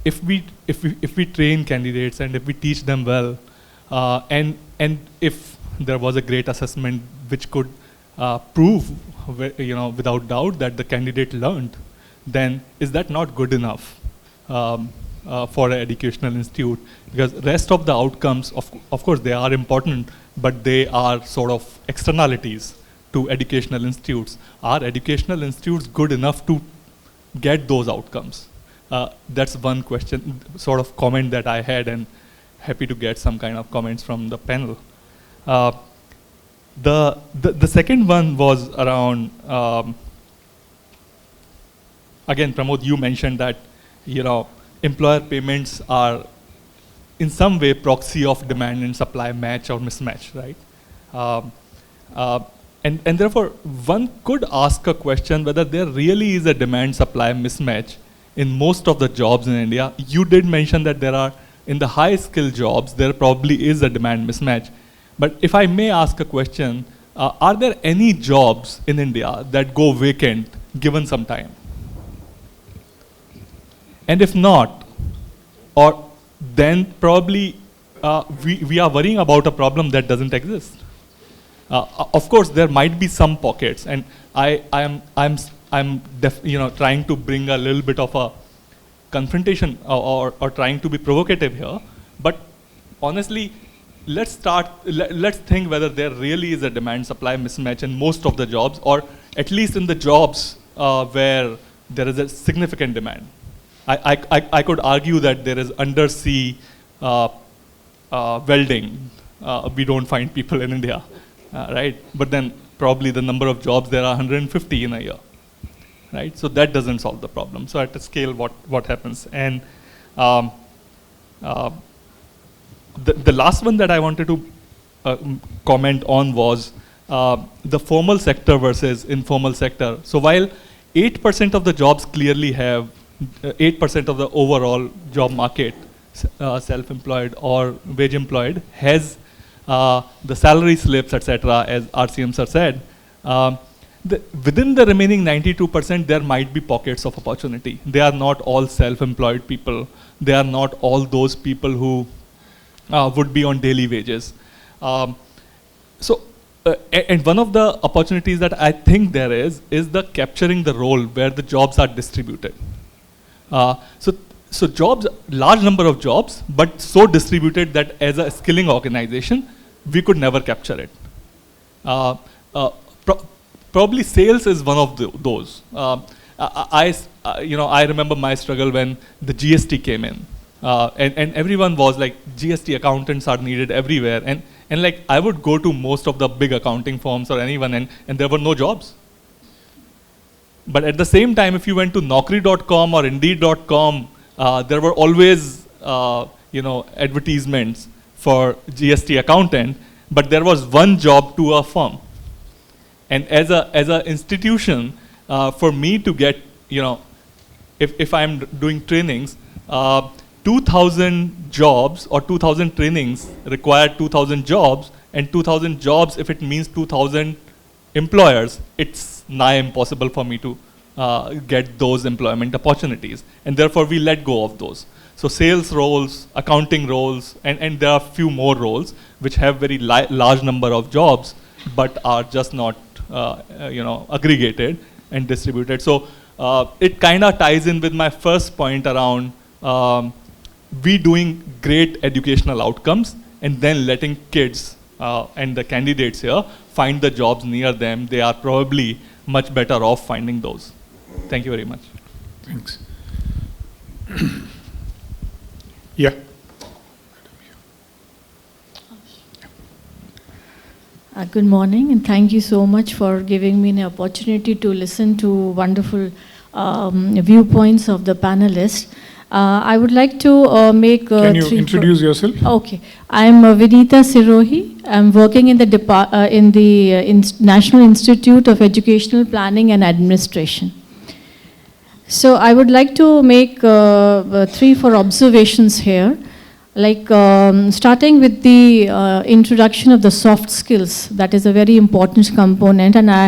If we train candidates and if we teach them well, and if there was a great assessment which could prove, without doubt that the candidate learned, then is that not good enough for an educational institute? Because rest of the outcomes, of course, they are important, but they are sort of externalities to educational institutes. Are educational institutes good enough to get those outcomes? That's one question, sort of comment that I had, and happy to get some kind of comments from the panel. The second one was around, again, Pramod, you mentioned that, employer payments are in some way proxy of demand and supply match or mismatch, right? And therefore, one could ask a question whether there really is a demand-supply mismatch in most of the jobs in India. You did mention that there are, in the high-skill jobs, there probably is a demand mismatch. But if I may ask a question, are there any jobs in India that go vacant given some time? And if not, or then probably we are worrying about a problem that doesn't exist. Of course, there might be some pockets, and I'm trying to bring a little bit of a confrontation or trying to be provocative here. But honestly, let's think whether there really is a demand-supply mismatch in most of the jobs, or at least in the jobs where there is a significant demand. I could argue that there is undersea welding. We don't find people in India, right? But then probably the number of jobs there are 150 in a year, right? So that doesn't solve the problem. So at a scale, what happens? And the last one that I wanted to comment on was the formal sector versus informal sector. So while 8% of the jobs clearly have 8% of the overall job market, self-employed or wage-employed, has the salary slips, etc., as RCM sir said. Within the remaining 92%, there might be pockets of opportunity. They are not all self-employed people. They are not all those people who would be on daily wages. And one of the opportunities that I think there is the capturing the role where the jobs are distributed. So jobs, large number of jobs, but so distributed that as a skilling organization, we could never capture it. Probably sales is one of those. I remember my struggle when the GST came in, and everyone was like, GST accountants are needed everywhere, and like I would go to most of the big accounting firms or anyone, and there were no jobs. But at the same time, if you went to Naukri.com or Indeed.com, there were always advertisements for GST accountant, but there was one job to a firm. And as a institution, for me to get, if I'm doing trainings, 2,000 jobs or 2,000 trainings require 2,000 jobs, and 2,000 jobs, if it means 2,000 employers, it's nigh impossible for me to get those employment opportunities. And therefore, we let go of those. So sales roles, accounting roles, and there are few more roles which have very large number of jobs. but are just not aggregated and distributed. So it kind of ties in with my first point around we doing great educational outcomes and then letting kids and the candidates here find the jobs near them. They are probably much better off finding those. Thank you very much. Thanks. Yeah. Good morning, and thank you so much for giving me an opportunity to listen to wonderful viewpoints of the panelists. I would like to make Can you introduce yourself? Okay, I'm Vinita Sirohi. I'm working in the National Institute of Educational Planning and Administration. So I would like to make 3-4 observations here. Like starting with the introduction of the soft skills, that is a very important component, and I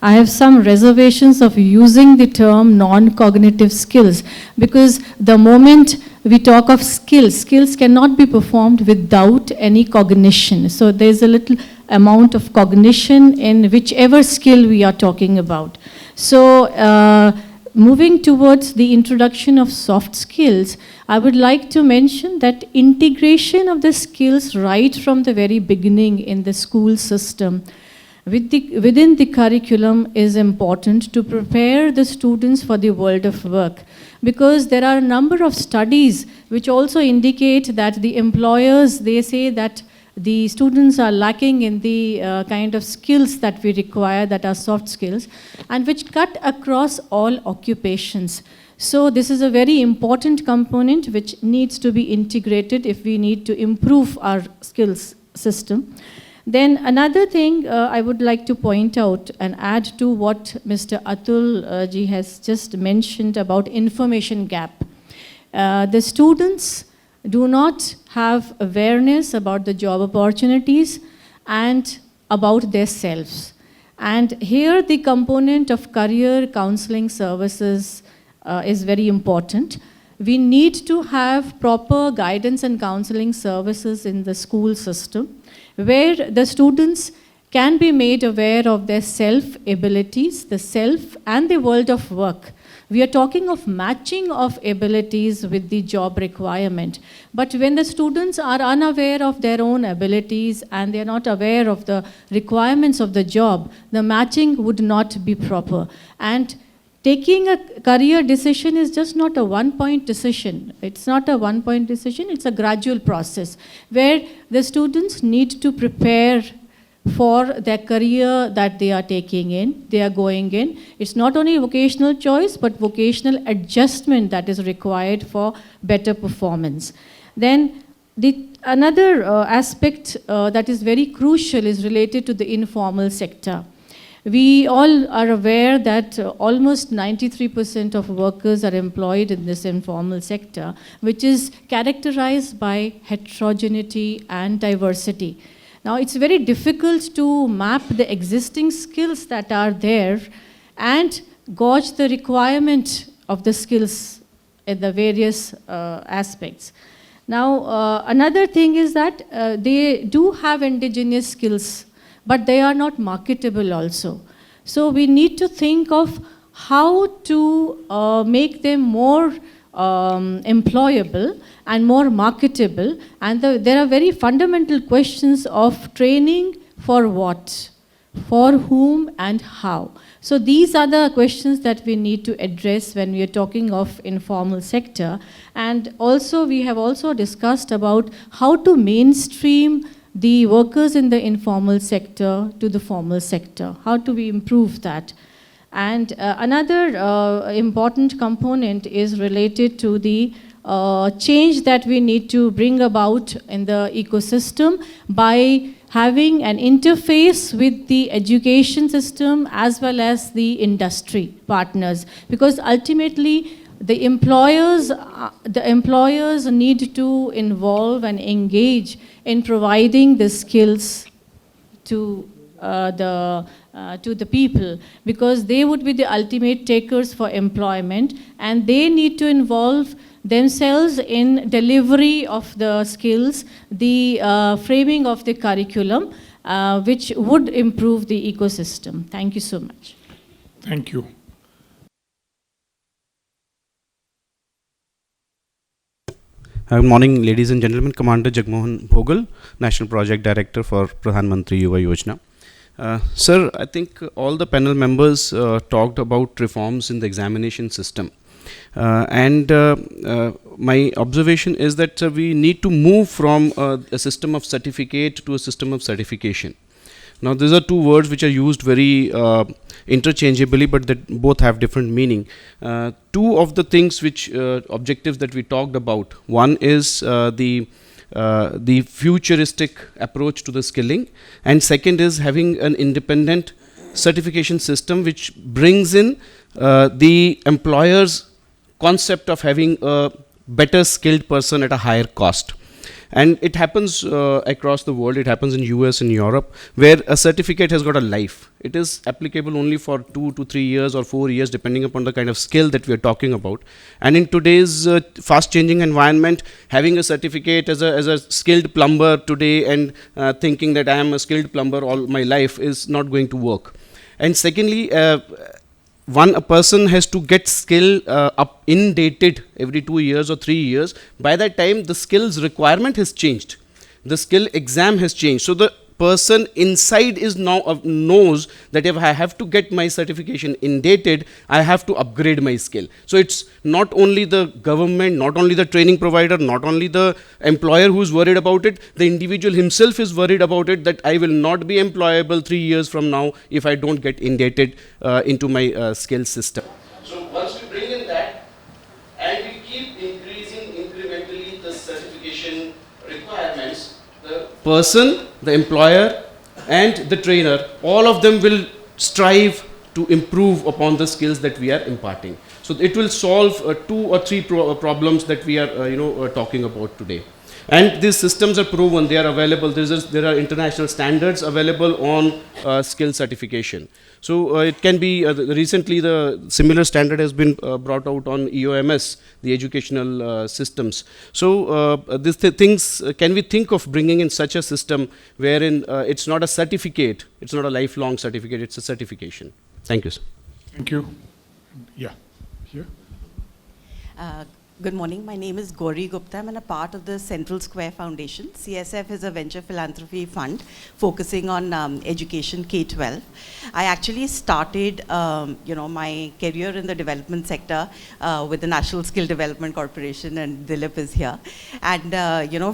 have some reservations of using the term non-cognitive skills, because the moment we talk of skills cannot be performed without any cognition. So there's a little amount of cognition in whichever skill we are talking about. So moving towards the introduction of soft skills, I would like to mention that integration of the skills right from the very beginning in the school system within the curriculum is important to prepare the students for the world of work. Because there are a number of studies which also indicate that the employers, they say that the students are lacking in the kind of skills that we require, that are soft skills, and which cut across all occupations. So this is a very important component which needs to be integrated if we need to improve our skills system. Then another thing I would like to point out and add to what Mr. Atul ji has just mentioned about information gap. The students do not have awareness about the job opportunities and about their selves. And here the component of career counseling services is very important. We need to have proper guidance and counseling services in the school system, where the students can be made aware of their self-abilities, the self and the world of work. We are talking of matching of abilities with the job requirement. But when the students are unaware of their own abilities and they are not aware of the requirements of the job, the matching would not be proper. And taking a career decision is just not a one-point decision. It's not a one-point decision, it's a gradual process where the students need to prepare for their career that they are taking in, they are going in. It's not only vocational choice, but vocational adjustment that is required for better performance. Then another aspect that is very crucial is related to the informal sector. We all are aware that almost 93% of workers are employed in this informal sector, which is characterized by heterogeneity and diversity. Now, it's very difficult to map the existing skills that are there and gauge the requirement of the skills in the various aspects. Now, another thing is that they do have indigenous skills, but they are not marketable also. So we need to think of how to make them more employable and more marketable. And there are very fundamental questions of training for what, for whom, and how. So these are the questions that we need to address when we are talking of informal sector. And also we have also discussed about how to mainstream the workers in the informal sector to the formal sector. How do we improve that? And another important component is related to the change that we need to bring about in the ecosystem by having an interface with the education system as well as the industry partners. Because ultimately, the employers need to involve and engage in providing the skills to the people, because they would be the ultimate takers for employment, and they need to involve themselves in delivery of the skills, the framing of the curriculum, which would improve the ecosystem. Thank you so much. Thank you. Good morning, ladies and gentlemen. Commander Jagmohan Bhogal, National Project Director for Pradhan Mantri Yuva Yojana. Sir, I think all the panel members talked about reforms in the examination system. My observation is that we need to move from a system of certificate to a system of certification. Now, these are two words which are used very interchangeably, but that both have different meaning. Two of the things which objectives that we talked about, one is the futuristic approach to the skilling, and second is having an independent certification system which brings in the employer's concept of having a better skilled person at a higher cost. And it happens across the world. It happens in US and Europe, where a certificate has got a life. It is applicable only for 2 to 3 years or 4 years, depending upon the kind of skill that we are talking about. And in today's fast changing environment, having a certificate as a skilled plumber today and thinking that I am a skilled plumber all my life is not going to work. And secondly, a person has to get skill dated every 2 years or 3 years. By that time, the skills requirement has changed. The skill exam has changed. So the person inside is now knows that if I have to get my certification dated, I have to upgrade my skill. So it's not only the government, not only the training provider, not only the employer who's worried about it, the individual himself is worried about it, that I will not be employable 3 years from now if I don't get dated into my skill system. So once we bring in that and we keep increasing incrementally the certification requirements, the person, the employer and the trainer, all of them will strive to improve upon the skills that we are imparting. So it will solve 2 or 3 problems that we are talking about today. And these systems are proven, they are available. There are international standards available on skill certification. So it can be, recently the similar standard has been brought out on EOMS, the educational systems. So these things, can we think of bringing in such a system wherein it's not a certificate, it's not a lifelong certificate, it's a certification. Thank you, sir. Thank you. Yeah, here. Good morning. My name is Gauri Gupta. I'm a part of the Central Square Foundation. CSF is a venture philanthropy fund focusing on education K-12. I actually started, my career in the development sector with the National Skill Development Corporation, and Dilip is here. And,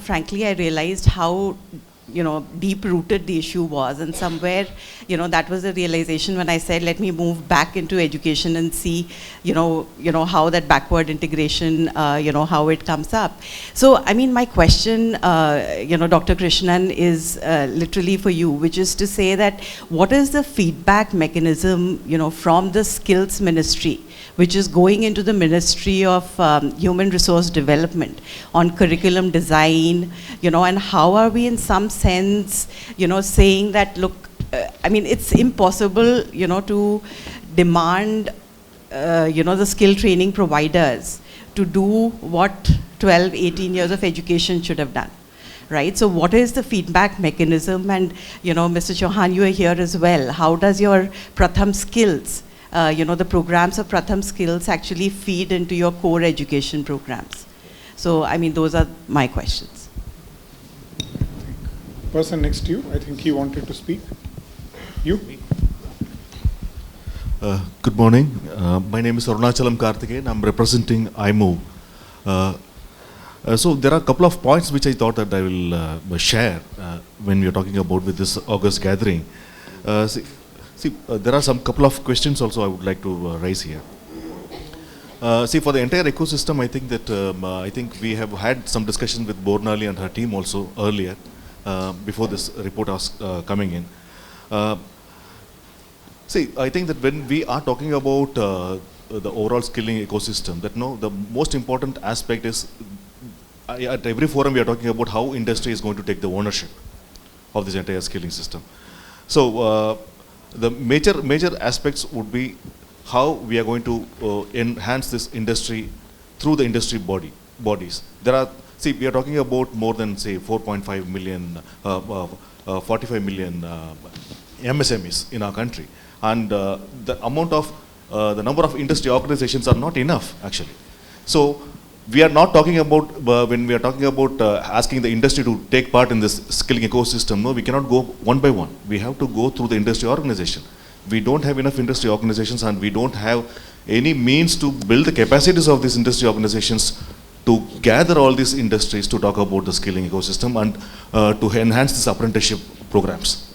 frankly, I realized how deep-rooted the issue was, and somewhere, that was the realization when I said, let me move back into education and see, how that backward integration, how it comes up. So, I mean, my question, Dr. Krishnan, is literally for you, which is to say that what is the feedback mechanism, from the skills ministry, which is going into the Ministry of Human Resource Development on curriculum design, and how are we in some sense, saying that, look, I mean, it's impossible, to demand, the skill training providers to do what 12, 18 years of education should have done. Right? So what is the feedback mechanism? And, Mr. Chauhan, you are here as well. How does your Pratham Skills, the programs of Pratham Skills actually feed into your core education programs? So, I mean, those are my questions. Person next to you, I think he wanted to speak. You? Good morning. My name is Arunachalam Karthikeyan. I'm representing iMove. So there are a couple of points which I thought that I will share when we are talking about with this August gathering. There are some couple of questions also I would like to raise here. For the entire ecosystem, I think that we have had some discussion with Bornali and her team also earlier, before this report was coming in. I think that when we are talking about the overall skilling ecosystem, that the most important aspect is, at every forum we are talking about how industry is going to take the ownership of this entire skilling system. So the major aspects would be how we are going to enhance this industry through the industry bodies. There are see, we are talking about more than, say, 4.5 million, 45 million MSMEs in our country. And the amount of, the number of industry organizations are not enough, actually. So, we are not talking about, when we are talking about asking the industry to take part in this skilling ecosystem, no, we cannot go one by one. We have to go through the industry organization. We don't have enough industry organizations, and we don't have any means to build the capacities of these industry organizations to gather all these industries to talk about the skilling ecosystem and to enhance these apprenticeship programs.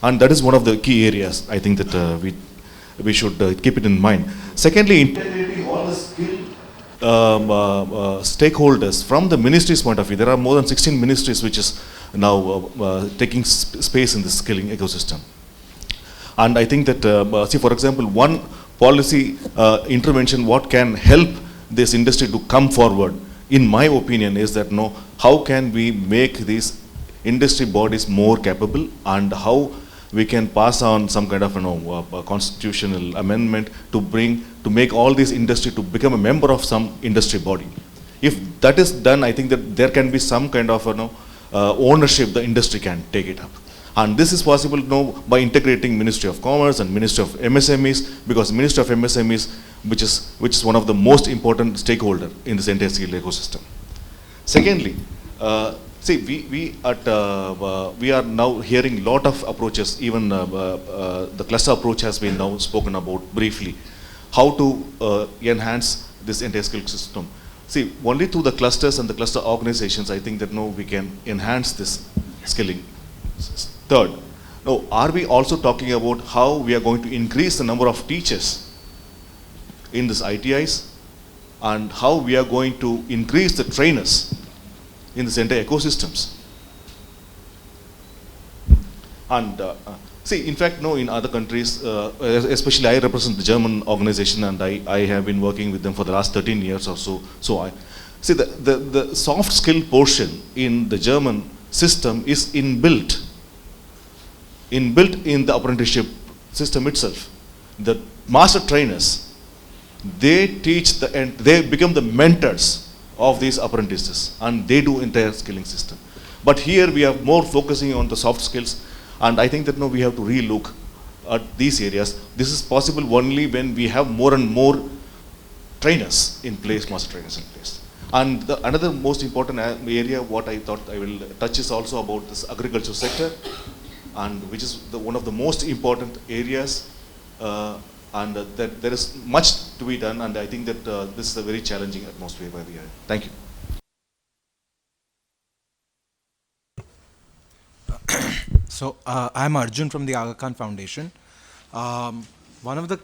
And that is one of the key areas, I think, that we should keep it in mind. Secondly, integrating all the skill stakeholders from the ministry's point of view. There are more than 16 ministries which is now taking space in the skilling ecosystem. And I think that, see, for example, one policy intervention, what can help this industry to come forward, in my opinion, is that, how can we make these industry bodies more capable, and how we can pass on some kind of, a constitutional amendment to make all this industry to become a member of some industry body. If that is done, I think that there can be some kind of, ownership the industry can take it up. And this is possible by integrating Ministry of Commerce and Ministry of MSMEs, because Ministry of MSMEs, which is one of the most important stakeholder in this entire skill ecosystem. Secondly, see, we are now hearing lot of approaches. Even the cluster approach has been now spoken about briefly. How to enhance this entire skill system. See, only through the clusters and the cluster organizations, I think that we can enhance this skilling. Third, are we also talking about how we are going to increase the number of teachers in this ITIs, and how we are going to increase the trainers in this entire ecosystems? And see, in fact, in other countries, especially I represent the German organization, and I have been working with them for the last 13 years or so. So I see the soft skill portion in the German system is inbuilt in the apprenticeship system itself. The master trainers, they teach they become the mentors of these apprentices, and they do entire skilling system. But here we are more focusing on the soft skills, and I think that we have to relook at these areas. This is possible only when we have more and more trainers in place, master trainers in place. And another most important area what I thought I will touch is also about this agriculture sector, and which is one of the most important areas, and that there is much to be done, and I think that this is a very challenging atmosphere where we are. Thank you. So I'm Arjun from the Aga Khan Foundation. One of the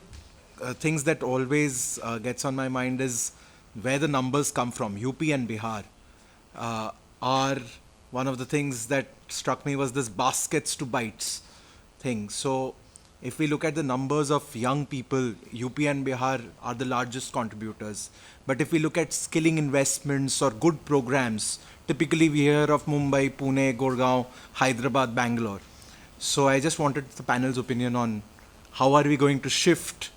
things that always gets on my mind is where the numbers come from. UP and Bihar are one of the things that struck me was this baskets to bites thing. So if we look at the numbers of young people, UP and Bihar are the largest contributors. But if we look at skilling investments or good programs, typically we hear of Mumbai, Pune, Gurgaon, Hyderabad, Bangalore. So I just wanted the panel's opinion on how are we going to shift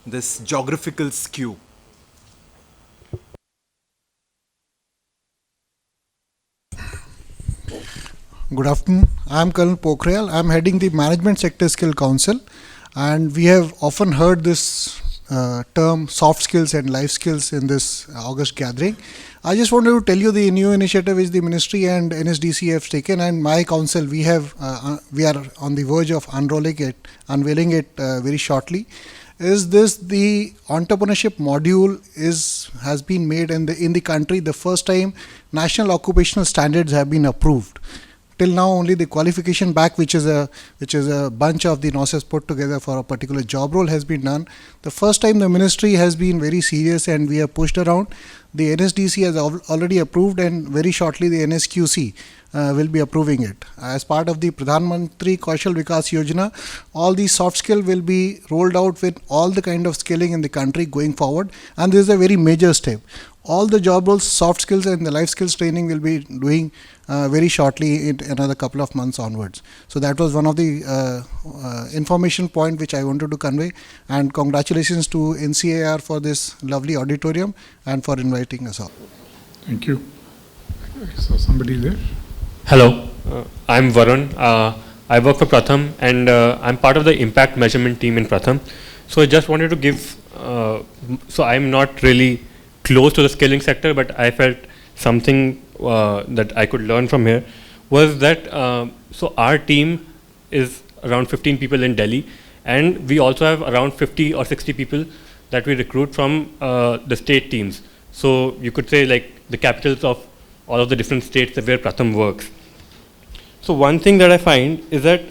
this geographical skew. Good afternoon. I'm Colonel Pokhriyal. I'm heading the Management Sector Skill Council, and we have often heard this term soft skills and life skills in this August gathering. I just wanted to tell you the new initiative which the Ministry and NSDC have taken, and my council, we are on the verge of unveiling it very shortly. Is this the entrepreneurship module has been made in the country? The first time national occupational standards have been approved. Till now, only the qualification back, which is a bunch of the NOCES put together for a particular job role, has been done. The first time the ministry has been very serious, and we have pushed around. The NSDC has already approved, and very shortly the NSQC will be approving it. As part of the Pradhan Mantri Kaushal Vikas Yojana, all these soft skill will be rolled out with all the kind of skilling in the country going forward, and this is a very major step. All the job roles, soft skills and the life skills training will be doing very shortly in another couple of months onwards. So that was one of the information point which I wanted to convey, and congratulations to NCAR for this lovely auditorium and for inviting us all. Thank you. So somebody there. Hello, I'm Varun. I work for Pratham, and I'm part of the impact measurement team in Pratham. So I just wanted to give, so I'm not really close to the skilling sector, but I felt something that I could learn from here was that, so our team is around 15 people in Delhi, and we also have around 50 or 60 people that we recruit from the state teams. So you could say like the capitals of all of the different states where Pratham works. So one thing that I find is that,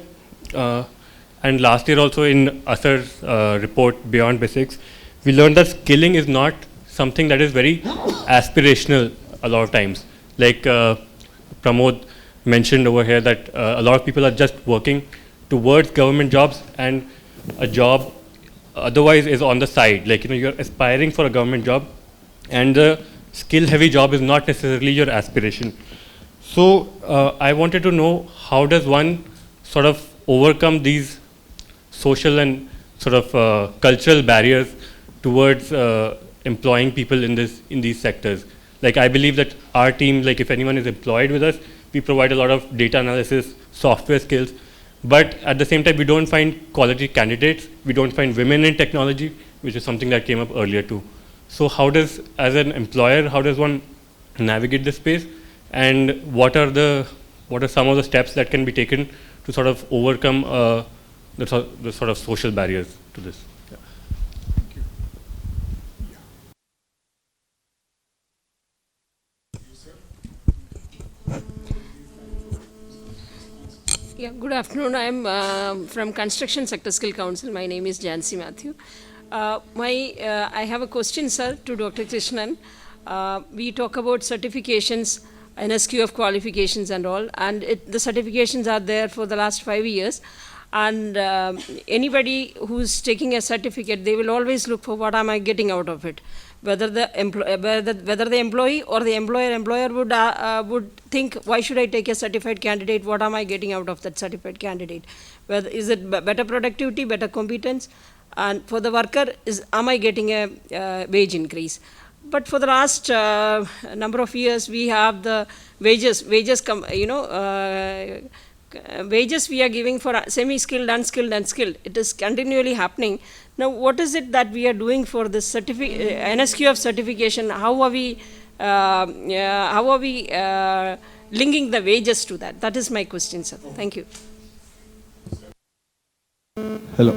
and last year also in Asar's report Beyond Basics, we learned that skilling is not something that is very aspirational a lot of times. Like Pramod mentioned over here that a lot of people are just working towards government jobs, and a job otherwise is on the side. Like, you're aspiring for a government job, and the skill heavy job is not necessarily your aspiration. So I wanted to know, how does one sort of overcome these social and sort of cultural barriers towards employing people in these sectors? Like, I believe that our team, like if anyone is employed with us, we provide a lot of data analysis, software skills, but at the same time we don't find quality candidates, we don't find women in technology, which is something that came up earlier too. So how does, as an employer, how does one navigate this space, and what are some of the steps that can be taken to sort of overcome the sort of social barriers to this? Yeah. Thank you. Yeah, good afternoon. I'm from Construction Sector Skill Council. My name is Jancy Matthew. I have a question, sir, to Dr. Krishnan. We talk about certifications, NSQF qualifications and all, and the certifications are there for the last 5 years. And anybody who's taking a certificate, they will always look for what am I getting out of it. Whether the employee or the employer would think, why should I take a certified candidate? What am I getting out of that certified candidate? Whether is it better productivity, better competence? And for the worker, am I getting a wage increase? But for the last number of years, we have the wages we are giving for semi-skilled, unskilled, and skilled. It is continually happening. Now, what is it that we are doing for this NSQF certification? How are we linking the wages to that? That is my question, sir. Thank you. Hello.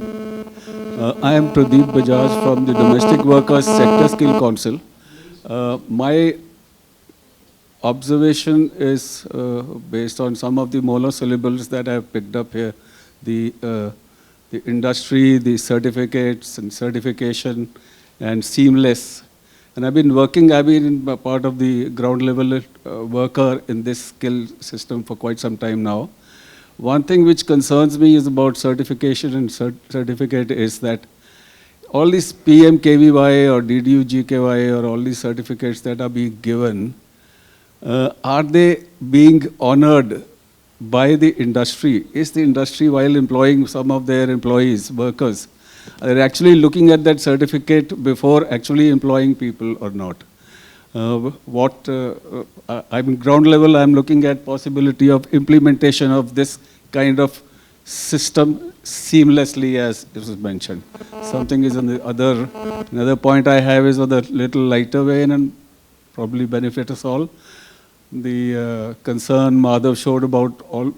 I am Pradeep Bajaj from the Domestic Workers Sector Skill Council. My observation is based on some of the monosyllables that I have picked up here. The industry, the certificates and certification, and seamless. And I've been part of the ground level worker in this skill system for quite some time now. One thing which concerns me is about certification and certificate is that all these PMKVY or DDU-GKY or all these certificates that are being given, are they being honored by the industry? Is the industry, while employing some of their employees, workers, are they actually looking at that certificate before actually employing people or not? I'm ground level, I'm looking at possibility of implementation of this kind of system seamlessly, as it was mentioned. Something is on the another point I have is on the little lighter vein and probably benefit us all. The concern Madhav showed about all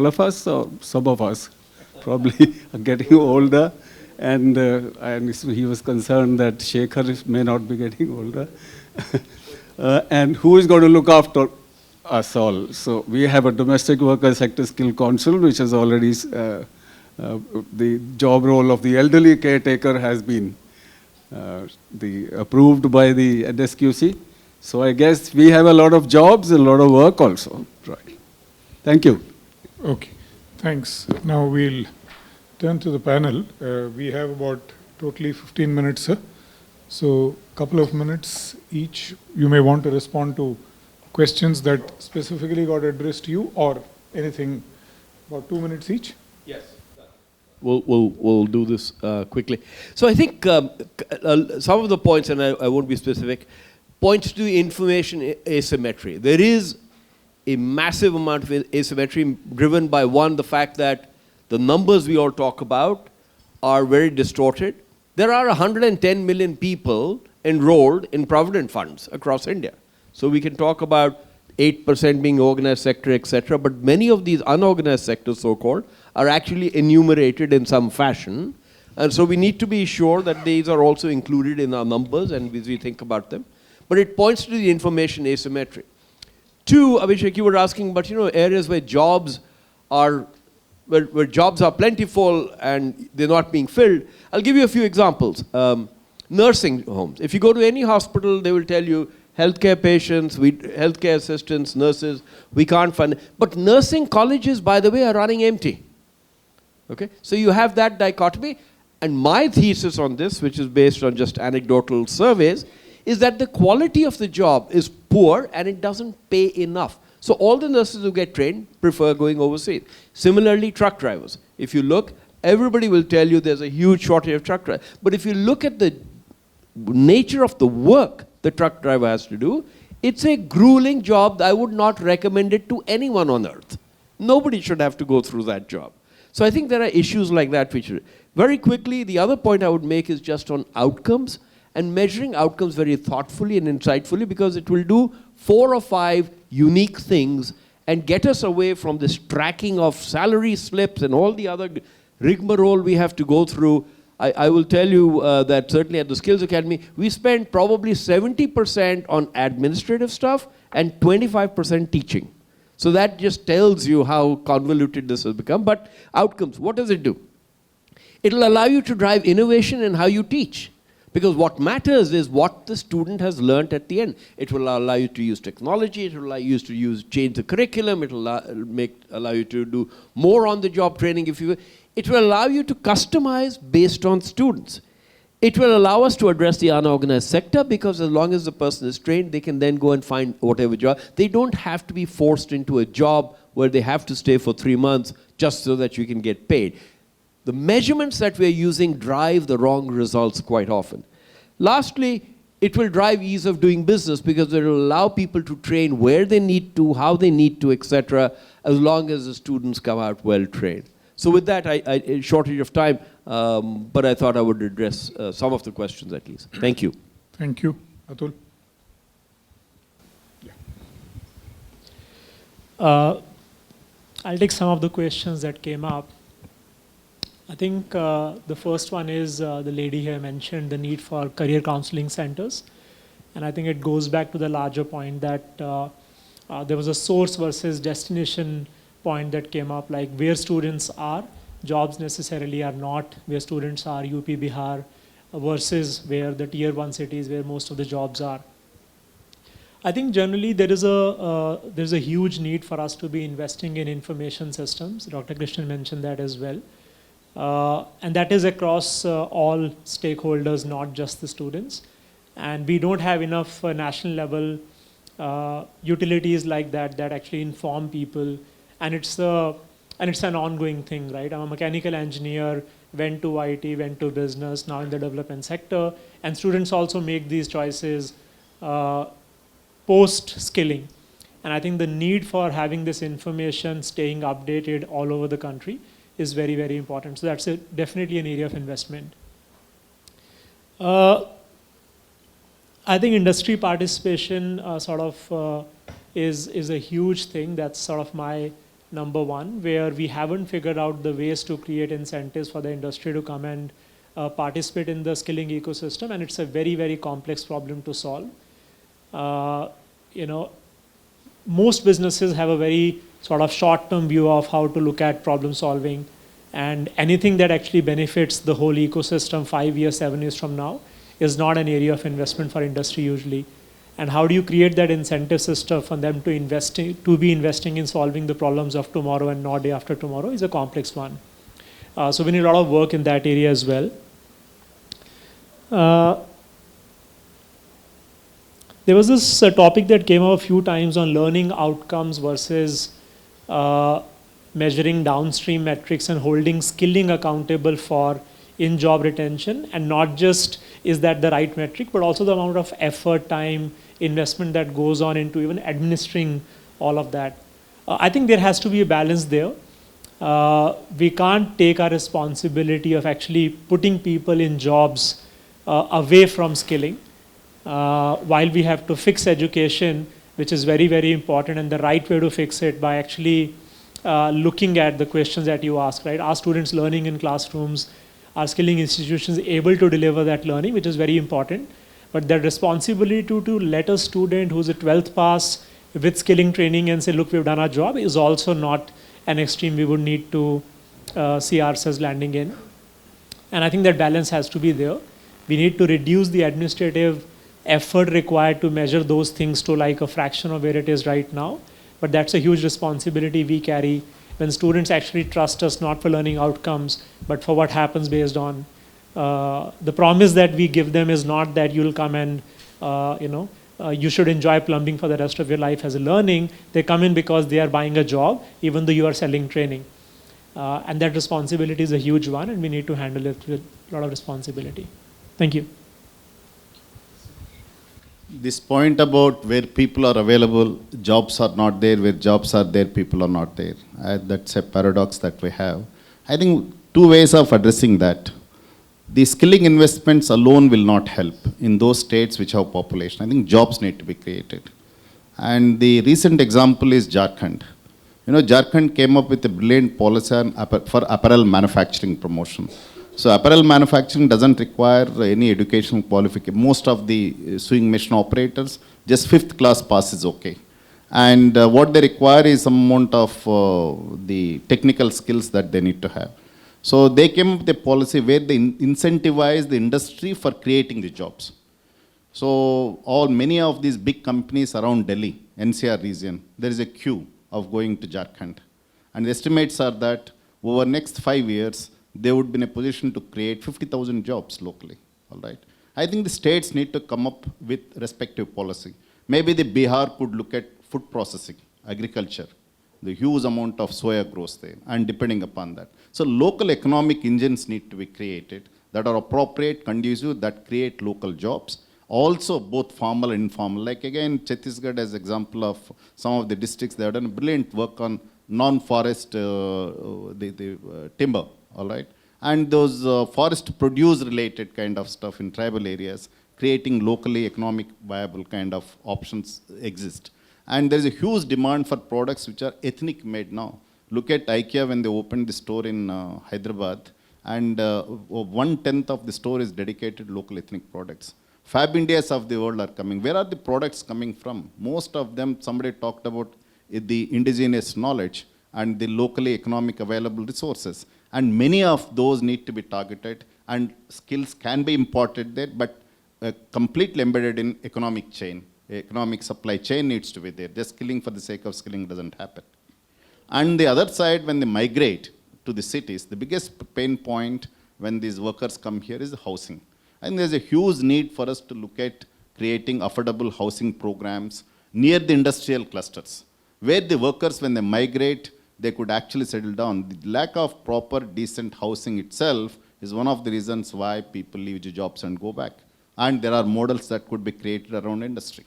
of us, or some of us, probably are getting older, and he was concerned that Shekhar may not be getting older. And who is going to look after us all? So we have a Domestic Worker Sector Skill Council, which has already, the job role of the elderly caretaker has been approved by the NSQC. So I guess we have a lot of jobs, a lot of work also. Right. Thank you. Okay, thanks. Now we'll turn to the panel. We have about totally 15 minutes, sir. So couple of minutes each. You may want to respond to questions that specifically got addressed to you, or anything, about 2 minutes each. Yes. We'll do this quickly. So I think some of the points, and I won't be specific, points to information asymmetry. There is a massive amount of asymmetry driven by, one, the fact that the numbers we all talk about are very distorted. There are 110 million people enrolled in provident funds across India. So we can talk about 8% being organized sector, etc. But many of these unorganized sectors, so-called, are actually enumerated in some fashion. And so we need to be sure that these are also included in our numbers and as we think about them. But it points to the information asymmetry. Two, Abhishek, you were asking about, areas where jobs are where jobs are plentiful and they're not being filled. I'll give you a few examples. Nursing homes. If you go to any hospital, they will tell you healthcare patients, healthcare assistants, nurses, we can't find. But nursing colleges, by the way, are running empty. Okay? So you have that dichotomy. And my thesis on this, which is based on just anecdotal surveys, is that the quality of the job is poor and it doesn't pay enough. So all the nurses who get trained prefer going overseas. Similarly, truck drivers. If you look, everybody will tell you there's a huge shortage of truck drivers. But if you look at the nature of the work the truck driver has to do, it's a grueling job. I would not recommend it to anyone on earth. Nobody should have to go through that job. So I think there are issues like that which very quickly, the other point I would make is just on outcomes and measuring outcomes very thoughtfully and insightfully, because it will do 4 or 5 unique things and get us away from this tracking of salary slips and all the other rigmarole we have to go through. I will tell you that certainly at the Skills Academy, we spend probably 70% on administrative stuff and 25% teaching. So that just tells you how convoluted this has become. But outcomes, what does it do? It'll allow you to drive innovation in how you teach. Because what matters is what the student has learnt at the end. It will allow you to use technology, it will allow you to change the curriculum, it will allow you to do more on-the-job training if you will. It will allow you to customize based on students. It will allow us to address the unorganized sector, because as long as the person is trained, they can then go and find whatever job. They don't have to be forced into a job where they have to stay for 3 months just so that you can get paid. The measurements that we're using drive the wrong results quite often. Lastly, it will drive ease of doing business, because it will allow people to train where they need to, how they need to, etc., as long as the students come out well trained. So with that, I shortage of time, but I thought I would address some of the questions at least. Thank you. Thank you. Atul? I'll take some of the questions that came up. I think the first one is the lady here mentioned the need for career counseling centers. And I think it goes back to the larger point that there was a source versus destination point that came up, like where students are, jobs necessarily are not where students are, UP, Bihar, versus where the tier 1 cities where most of the jobs are. I think generally there's a huge need for us to be investing in information systems. Dr. Krishnan mentioned that as well. And that is across all stakeholders, not just the students. And we don't have enough national level utilities like that actually inform people. And it's an ongoing thing, right? I'm a mechanical engineer, went to IT, went to business, now in the development sector. And students also make these choices post-skilling. And I think the need for having this information staying updated all over the country is very, very important. So that's definitely an area of investment. I think industry participation is a huge thing. That's sort of my number one, where we haven't figured out the ways to create incentives for the industry to come and participate in the skilling ecosystem. And it's a very, very complex problem to solve. Most businesses have a very sort of short-term view of how to look at problem solving, and anything that actually benefits the whole ecosystem 5 years, 7 years from now is not an area of investment for industry usually. And how do you create that incentive system for them to be investing in solving the problems of tomorrow and not day after tomorrow is a complex one. So we need a lot of work in that area as well. There was this topic that came up a few times on learning outcomes versus measuring downstream metrics and holding skilling accountable for in job retention, and not just is that the right metric, but also the amount of effort, time, investment that goes on into even administering all of that. I think there has to be a balance there. We can't take our responsibility of actually putting people in jobs away from skilling, while we have to fix education, which is very, very important, and the right way to fix it by actually looking at the questions that you ask, right? Are students learning in classrooms? Are skilling institutions able to deliver that learning, which is very important? But the responsibility to let a student who's a 12th pass with skilling training and say, look, we've done our job, is also not an extreme we would need to see ourselves landing in. And I think that balance has to be there. We need to reduce the administrative effort required to measure those things to like a fraction of where it is right now. But that's a huge responsibility we carry when students actually trust us, not for learning outcomes, but for what happens based on the promise that we give them is not that you'll come and, you should enjoy plumbing for the rest of your life as a learning. They come in because they are buying a job, even though you are selling training. And that responsibility is a huge one, and we need to handle it with a lot of responsibility. Thank you. This point about where people are available, jobs are not there, where jobs are there, people are not there. That's a paradox that we have. I think two ways of addressing that. The skilling investments alone will not help in those states which have population. I think jobs need to be created. And the recent example is Jharkhand. Jharkhand came up with a brilliant policy for apparel manufacturing promotion. So apparel manufacturing doesn't require any educational qualification. Most of the sewing machine operators, just 5th class pass is okay. And what they require is some amount of the technical skills that they need to have. So they came up with a policy where they incentivize the industry for creating the jobs. So many of these big companies around Delhi, NCR region, there is a queue of going to Jharkhand. And the estimates are that over next 5 years, they would be in a position to create 50,000 jobs locally. All right. I think the states need to come up with respective policy. Maybe the Bihar could look at food processing, agriculture, the huge amount of soya grows there, and depending upon that. So local economic engines need to be created that are appropriate, conducive, that create local jobs. Also both formal and informal. Like again, Chhattisgarh as example of some of the districts, they have done brilliant work on non-forest timber, all right? And those forest produce related kind of stuff in tribal areas, creating locally economic viable kind of options exist. And there is a huge demand for products which are ethnic made now. Look at IKEA when they opened the store in Hyderabad, and 1/10 of the store is dedicated local ethnic products. Fab Indias of the world are coming. Where are the products coming from? Most of them, somebody talked about the indigenous knowledge and the locally economic available resources. And many of those need to be targeted, and skills can be imported there, but completely embedded in economic chain. Economic supply chain needs to be there. Just skilling for the sake of skilling doesn't happen. And the other side, when they migrate to the cities, the biggest pain point when these workers come here is housing. And there's a huge need for us to look at creating affordable housing programs near the industrial clusters, where the workers, when they migrate, they could actually settle down. The lack of proper, decent housing itself is one of the reasons why people leave the jobs and go back. And there are models that could be created around industry.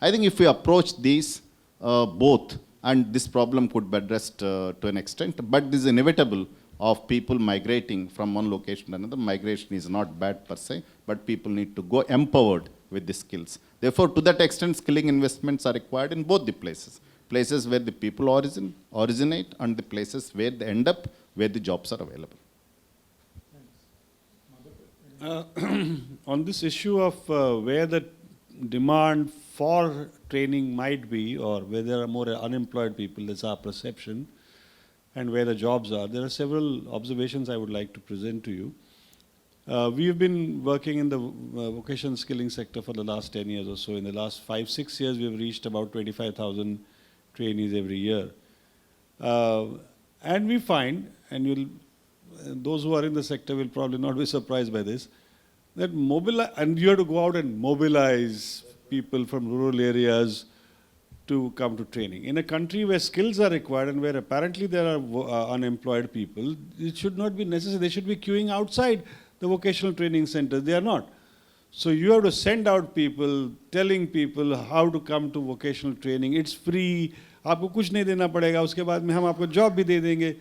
I think if we approach these both, and this problem could be addressed to an extent, but this is inevitable of people migrating from one location to another. Migration is not bad per se, but people need to go empowered with the skills. Therefore, to that extent, skilling investments are required in both the places. Places where the people originate, and the places where they end up, where the jobs are available. On this issue of where the demand for training might be, or where there are more unemployed people, that's our perception, and where the jobs are, there are several observations I would like to present to you. We have been working in the vocational skilling sector for the last 10 years or so. In the last 5-6 years, we have reached about 25,000 trainees every year. And we find, and those who are in the sector will probably not be surprised by this, that and you have to go out and mobilize people from rural areas to come to training. In a country where skills are required and where apparently there are unemployed people, it should not be necessary. They should be queuing outside the vocational training centers, they are not. So you have to send out people, telling people how to come to vocational training. It's free. आपको कुछ नहीं देना पड़ेगा. उसके बाद में हम आपको job भी दे देंगे.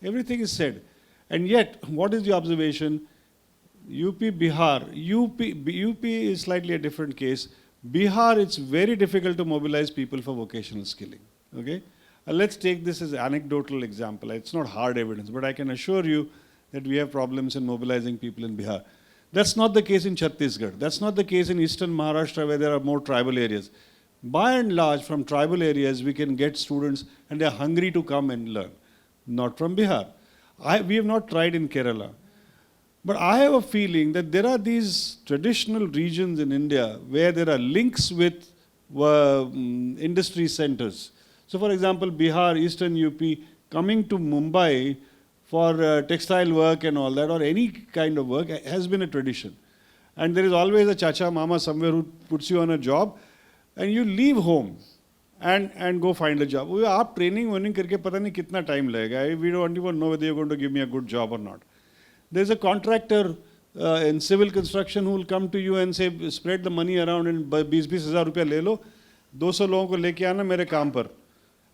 Everything is said. And yet, what is the observation? UP, Bihar. UP is slightly a different case. Bihar, it's very difficult to mobilize people for vocational skilling. Okay? Let's take this as an anecdotal example. It's not hard evidence, but I can assure you that we have problems in mobilizing people in Bihar. That's not the case in Chhattisgarh. That's not the case in eastern Maharashtra where there are more tribal areas. By and large, from tribal areas, we can get students and they're hungry to come and learn. Not from Bihar. We have not tried in Kerala. But I have a feeling that there are these traditional regions in India where there are links with industry centers. So for example, Bihar, eastern UP, coming to Mumbai for textile work and all that, or any kind of work, has been a tradition. And there is always a chacha, mama somewhere who puts you on a job, and you leave home and go find a job. आप training warning करके पता नहीं कितना time लगेगा. We don't even know whether you're going to give me a good job or not. There's a contractor in civil construction who will come to you and say, spread the money around and 20,000 रुपया ले लो, 200 लोगों को लेके आना मेरे काम पर.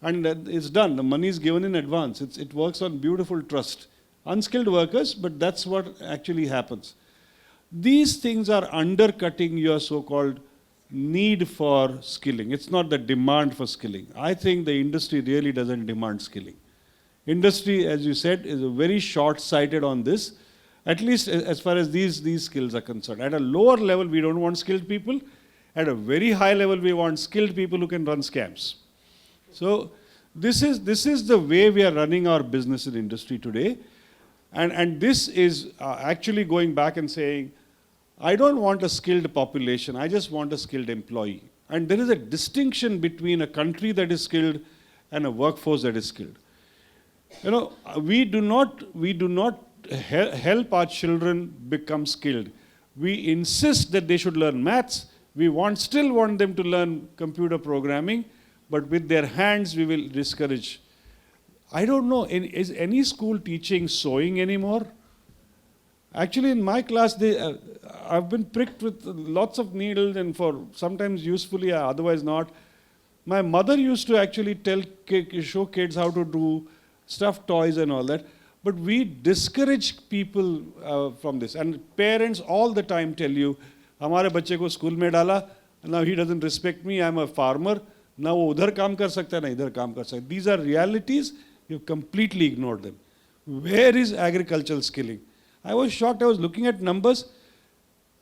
And it's done. The money is given in advance. It works on beautiful trust. Unskilled workers, but that's what actually happens. These things are undercutting your so-called need for skilling. It's not the demand for skilling. I think the industry really doesn't demand skilling. Industry, as you said, is very short-sighted on this, at least as far as these skills are concerned. At a lower level, we don't want skilled people. At a very high level, we want skilled people who can run scams. So this is the way we are running our business in industry today. And this is actually going back and saying, I don't want a skilled population, I just want a skilled employee. And there is a distinction between a country that is skilled and a workforce that is skilled. You know, we do not help our children become skilled. We insist that they should learn maths. We still want them to learn computer programming, but with their hands we will discourage. I don't know, is any school teaching sewing anymore? Actually, in my class, I've been pricked with lots of needles and for sometimes usefully, otherwise not. My mother used to actually show kids how to do stuffed toys and all that. But we discourage people from this. And parents all the time tell you, हमारे बच्चे को school में डाला, now he doesn't respect me, I'm a farmer, now वो उधर काम कर सकता है, ना इधर काम कर सकता है. These are realities, you've completely ignored them. Where is agricultural skilling? I was shocked, I was looking at numbers.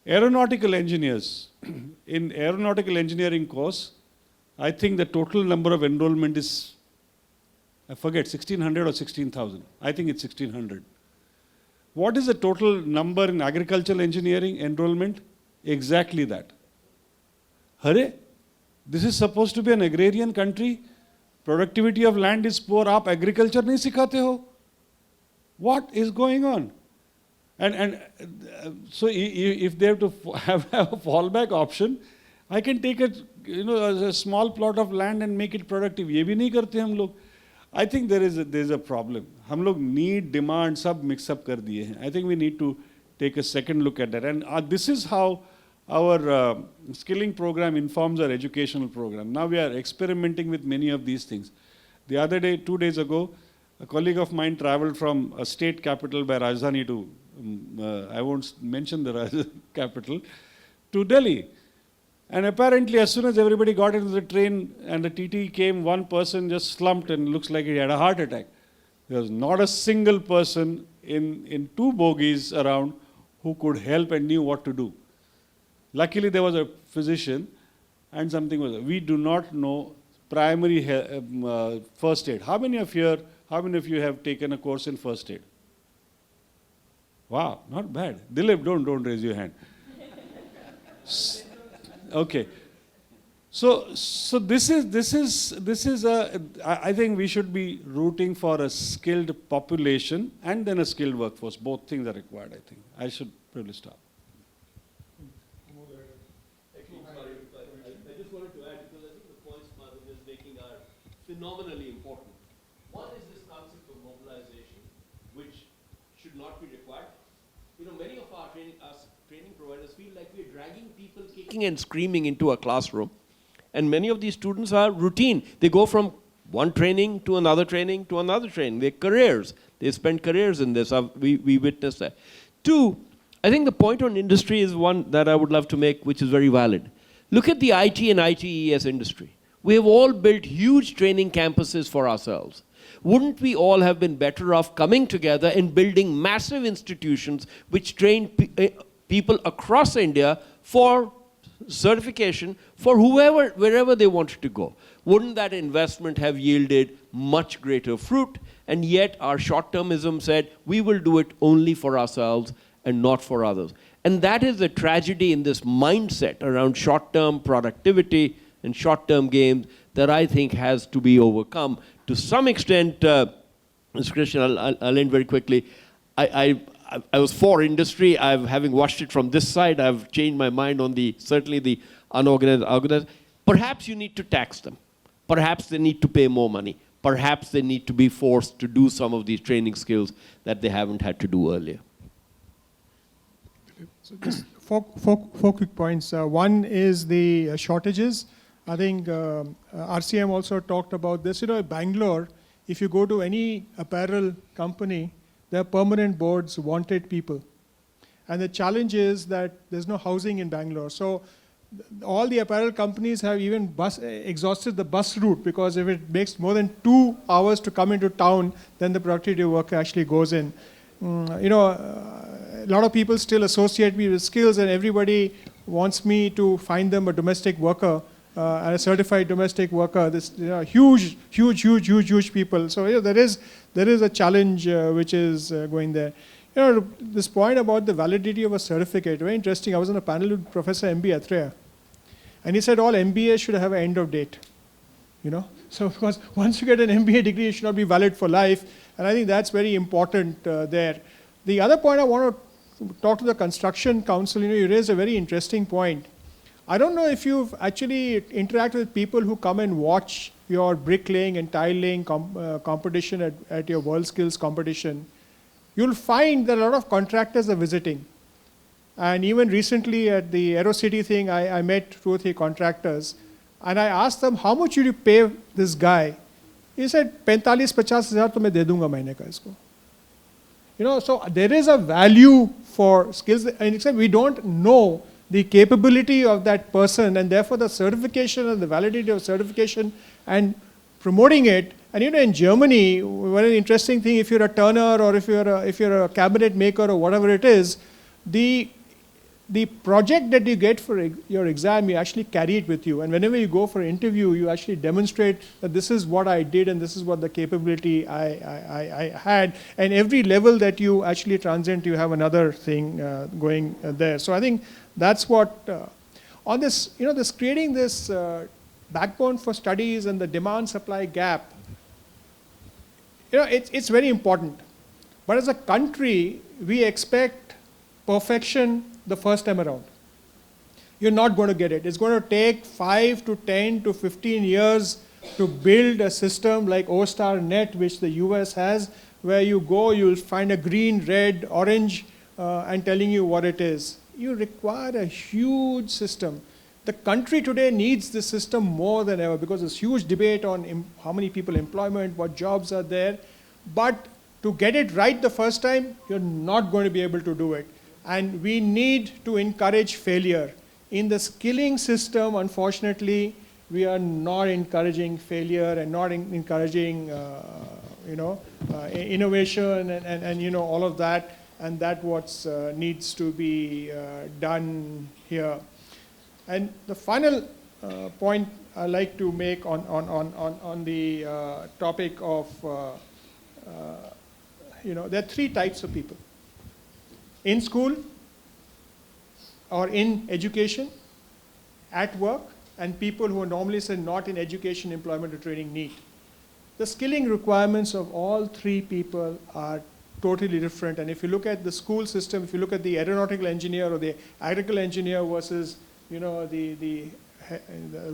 Aeronautical engineers, in aeronautical engineering course, I think the total number of enrollment is, I forget, 1,600 or 16,000. I think it's 1,600. What is the total number in agricultural engineering enrollment? Exactly that. Hare, this is supposed to be an agrarian country. Productivity of land is poor. आप agriculture नहीं सिखाते हो? What is going on? And so if they have to have a fallback option, I can take a small plot of land and make it productive. ये भी नहीं करते हम लोग. I think there is a problem. हम लोग need, demand सब mix up कर दिए हैं. I think we need to take a second look at that. And this is how our skilling program informs our educational program. Now we are experimenting with many of these things. The other day, 2 days ago, a colleague of mine traveled from a state capital by Rajdhani to, I won't mention the capital, to Delhi. And apparently, as soon as everybody got into the train and the TT came, one person just slumped and looks like he had a heart attack. There was not a single person in 2 bogies around who could help and knew what to do. Luckily, there was a physician and something was. We do not know primary first aid. How many of you have taken a course in first aid? Wow, not bad. Dilip, don't raise your hand. Okay. So this is I think we should be rooting for a skilled population and then a skilled workforce. Both things are required, I think. I should probably stop. I just wanted to add, because I think the points Madhav is making are phenomenally important. One is this concept of mobilization, which should not be required. many of our training providers feel like we're dragging people kicking and screaming into a classroom. And many of these students are routine. They go from one training to another training to another training. Their careers, they spend careers in this. We witnessed that. Two, I think the point on industry is one that I would love to make, which is very valid. Look at the IT and ITES industry. We have all built huge training campuses for ourselves. Wouldn't we all have been better off coming together and building massive institutions which train people across India for certification for wherever they wanted to go? Wouldn't that investment have yielded much greater fruit? And yet our short-termism said, we will do it only for ourselves and not for others. And that is the tragedy in this mindset around short-term productivity and short-term gains that I think has to be overcome. To some extent, Mr. Krishnan, I'll end very quickly. I was for industry. Having watched it from this side, I've changed my mind on certainly the unorganized, organized. Perhaps you need to tax them. Perhaps they need to pay more money. Perhaps they need to be forced to do some of these training skills that they haven't had to do earlier. So just four quick points. One is the shortages. I think RCM also talked about this. Bangalore, if you go to any apparel company, their permanent boards wanted people. And the challenge is that there's no housing in Bangalore. So all the apparel companies have even exhausted the bus route, because if it makes more than 2 hours to come into town, then the productivity worker actually goes in. A lot of people still associate me with skills, and everybody wants me to find them a domestic worker, and a certified domestic worker. This huge people. So there is a challenge which is going there. This point about the validity of a certificate, very interesting. I was on a panel with Professor M.B. Atreya, and he said all MBAs should have an end of date. So because once you get an MBA degree, it should not be valid for life, and I think that's very important there. The other point I want to talk to the Construction Council. You raised a very interesting point. I don't know if you've actually interacted with people who come and watch your bricklaying and tile laying competition at your WorldSkills competition. You'll find that a lot of contractors are visiting. And even recently at the AeroCity thing, I met 2 or 3 contractors. And I asked them, how much would you pay this guy? He said, 45-50,000 to main de dunga mahine ka isko. So there is a value for skills. And except we don't know the capability of that person, and therefore the certification and the validity of certification and promoting it. And in Germany, one interesting thing, if you're a turner or if you're a cabinet maker or whatever it is, the project that you get for your exam, you actually carry it with you. And whenever you go for an interview, you actually demonstrate that this is what I did and this is what the capability I had. And every level that you actually transcend, you have another thing going there. So I think that's what, on this, this creating this backbone for studies and the demand-supply gap, it's very important. But as a country, we expect perfection the first time around. You're not going to get it. It's going to take 5 to 10 to 15 years to build a system like OStarNet, which the US has, where you go, you'll find a green, red, orange, and telling you what it is. You require a huge system. The country today needs this system more than ever, because there's huge debate on how many people employment, what jobs are there. But to get it right the first time, you're not going to be able to do it. And we need to encourage failure. In the skilling system, unfortunately, we are not encouraging failure and not encouraging innovation and all of that. And that's what needs to be done here. And the final point I like to make on the topic of, there are 3 types of people. In school, or in education, at work, and people who are normally say not in education, employment, or training need. The skilling requirements of all 3 people are totally different. And if you look at the school system, if you look at the aeronautical engineer or the agricultural engineer versus the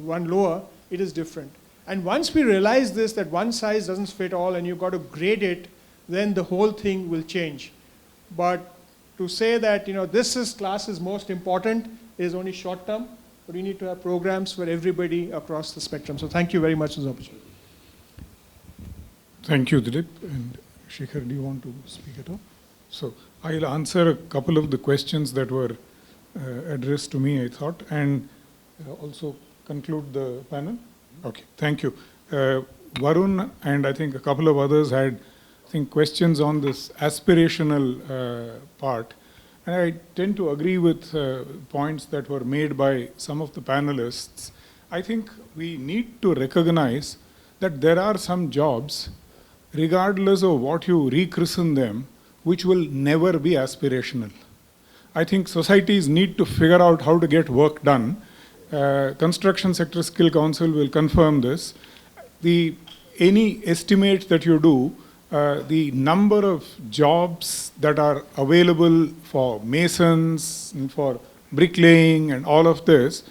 one lower, it is different. And once we realize this, that one size doesn't fit all and you've got to grade it, then the whole thing will change. But to say that, class is most important is only short term, but we need to have programs for everybody across the spectrum. So thank you very much for this opportunity. Thank you, Dilip. And Shekhar, do you want to speak at all? So I'll answer a couple of the questions that were addressed to me, I thought, and also conclude the panel. Okay, thank you. Varun and I think a couple of others had, I think, questions on this aspirational part. And I tend to agree with points that were made by some of the panelists. I think we need to recognize that there are some jobs, regardless of what you rechristen them, which will never be aspirational. I think societies need to figure out how to get work done. Construction Sector Skill Council will confirm this. Any estimate that you do, the number of jobs that are available for masons and for bricklaying and all of this,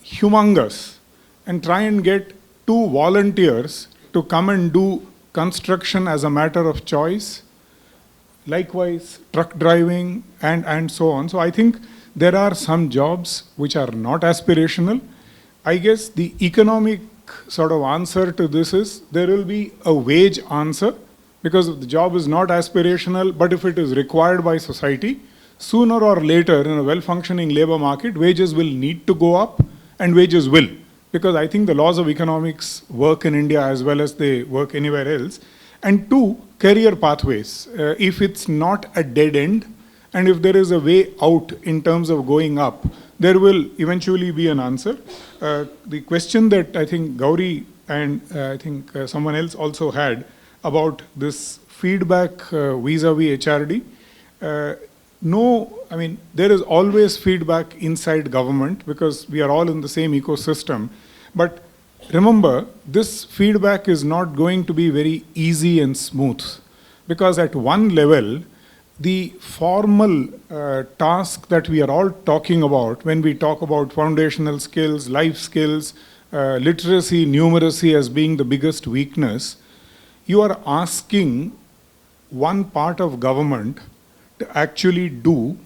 humongous. And try and get 2 volunteers to come and do construction as a matter of choice. Likewise, truck driving and so on. So I think there are some jobs which are not aspirational. I guess the economic sort of answer to this is there will be a wage answer, because if the job is not aspirational, but if it is required by society, sooner or later in a well-functioning labor market, wages will need to go up, and wages will. Because I think the laws of economics work in India as well as they work anywhere else. And 2, career pathways. If it's not a dead end, and if there is a way out in terms of going up, there will eventually be an answer. The question that I think Gauri and I think someone else also had about this feedback vis-a-vis HRD. No, I mean, there is always feedback inside government because we are all in the same ecosystem. But remember, this feedback is not going to be very easy and smooth, because at one level, the formal task that we are all talking about when we talk about foundational skills, life skills, literacy, numeracy as being the biggest weakness, you are asking one part of government to actually do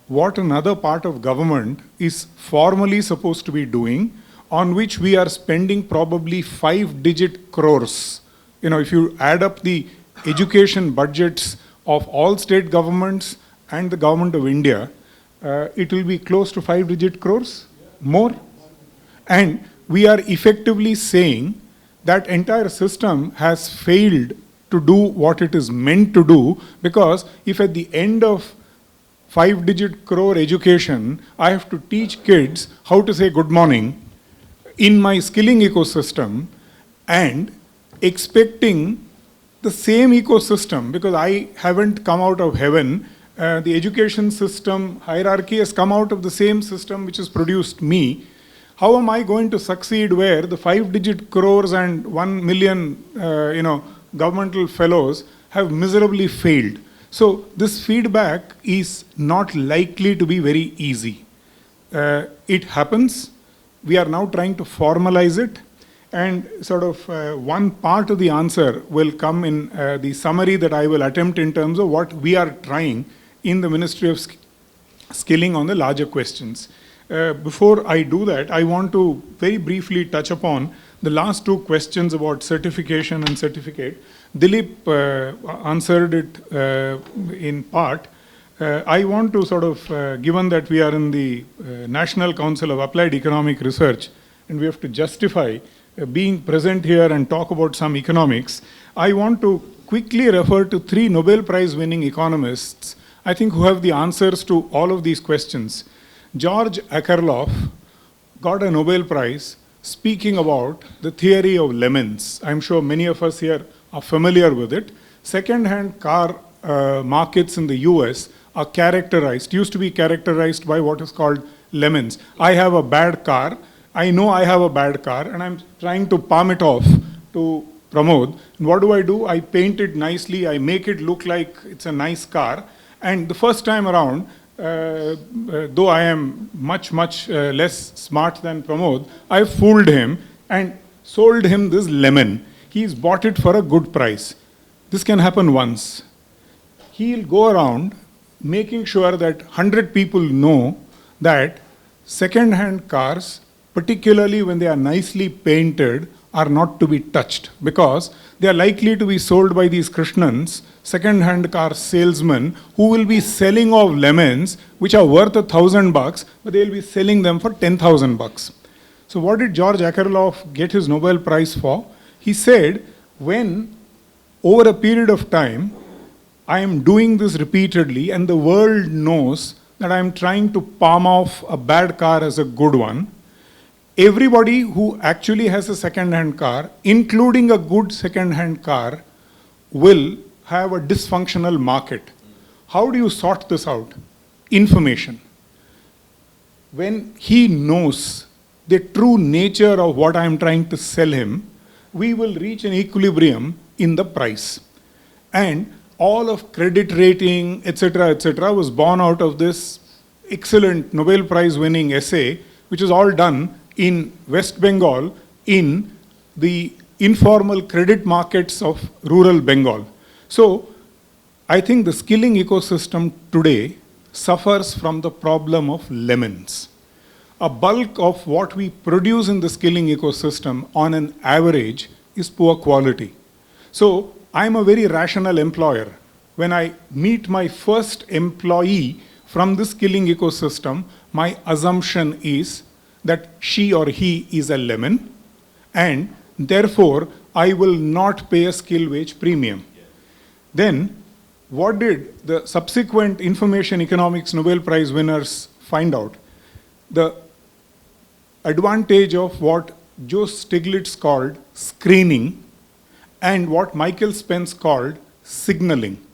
what another part of government is formally supposed to be doing, on which we are spending probably 5-digit crores. If you add up the education budgets of all state governments and the government of India, it will be close to 5-digit crores, more. And we are effectively saying that entire system has failed to do what it is meant to do, because if at the end of 5-digit crore education, I have to teach kids how to say good morning in my skilling ecosystem, and expecting the same ecosystem, because I haven't come out of heaven, the education system hierarchy has come out of the same system which has produced me. How am I going to succeed where the 5-digit crores and 1 million governmental fellows have miserably failed? So this feedback is not likely to be very easy. It happens. We are now trying to formalize it, and sort of one part of the answer will come in the summary that I will attempt in terms of what we are trying in the Ministry of Skilling on the larger questions. Before I do that, I want to very briefly touch upon the last 2 questions about certification and certificate. Dilip answered it in part. I want to sort of, given that we are in the National Council of Applied Economic Research, and we have to justify being present here and talk about some economics, I want to quickly refer to 3 Nobel Prize winning economists, I think, who have the answers to all of these questions. George Akerlof got a Nobel Prize speaking about the theory of lemons. I'm sure many of us here are familiar with it. Second-hand car markets in the US are characterized, used to be characterized by what is called lemons. I have a bad car. I know I have a bad car, and I'm trying to palm it off to Pramod. And what do? I paint it nicely. I make it look like it's a nice car. And the first time around, though I am much less smart than Pramod, I fooled him and sold him this lemon. He's bought it for a good price. This can happen once. He'll go around making sure that 100 people know that second-hand cars, particularly when they are nicely painted, are not to be touched, because they are likely to be sold by these Krishnans, second-hand car salesmen, who will be selling off lemons which are worth $1,000, but they will be selling them for $10,000. So what did George Akerlof get his Nobel Prize for? He said, when over a period of time, I am doing this repeatedly and the world knows that I am trying to palm off a bad car as a good one, everybody who actually has a second-hand car, including a good second-hand car, will have a dysfunctional market. How do you sort this out? Information. When he knows the true nature of what I am trying to sell him, we will reach an equilibrium in the price. And all of credit rating, etc., was born out of this excellent Nobel Prize winning essay, which is all done in West Bengal in the informal credit markets of rural Bengal. So I think the skilling ecosystem today suffers from the problem of lemons. A bulk of what we produce in the skilling ecosystem on an average is poor quality. So I'm a very rational employer. When I meet my first employee from the skilling ecosystem, my assumption is that she or he is a lemon, and therefore I will not pay a skill wage premium. Then what did the subsequent information economics Nobel Prize winners find out? The advantage of what Joe Stiglitz called screening and what Michael Spence called signaling.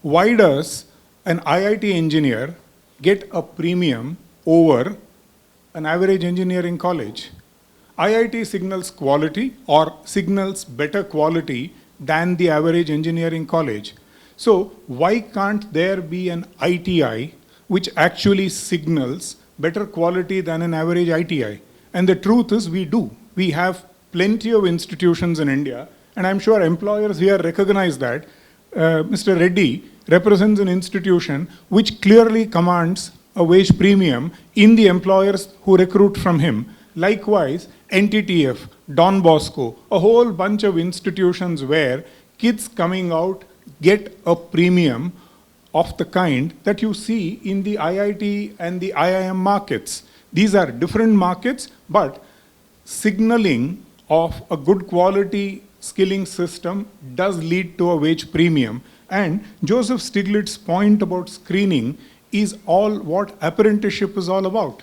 Why does an IIT engineer get a premium over an average engineer in college? IIT signals quality or signals better quality than the average engineer in college. So why can't there be an ITI which actually signals better quality than an average ITI? And the truth is we do. We have plenty of institutions in India, and I'm sure employers here recognize that. Mr. Reddy represents an institution which clearly commands a wage premium in the employers who recruit from him. Likewise, NTTF, Don Bosco, a whole bunch of institutions where kids coming out get a premium of the kind that you see in the IIT and the IIM markets. These are different markets, but signaling of a good quality skilling system does lead to a wage premium. And Joseph Stiglitz's point about screening is all what apprenticeship is all about.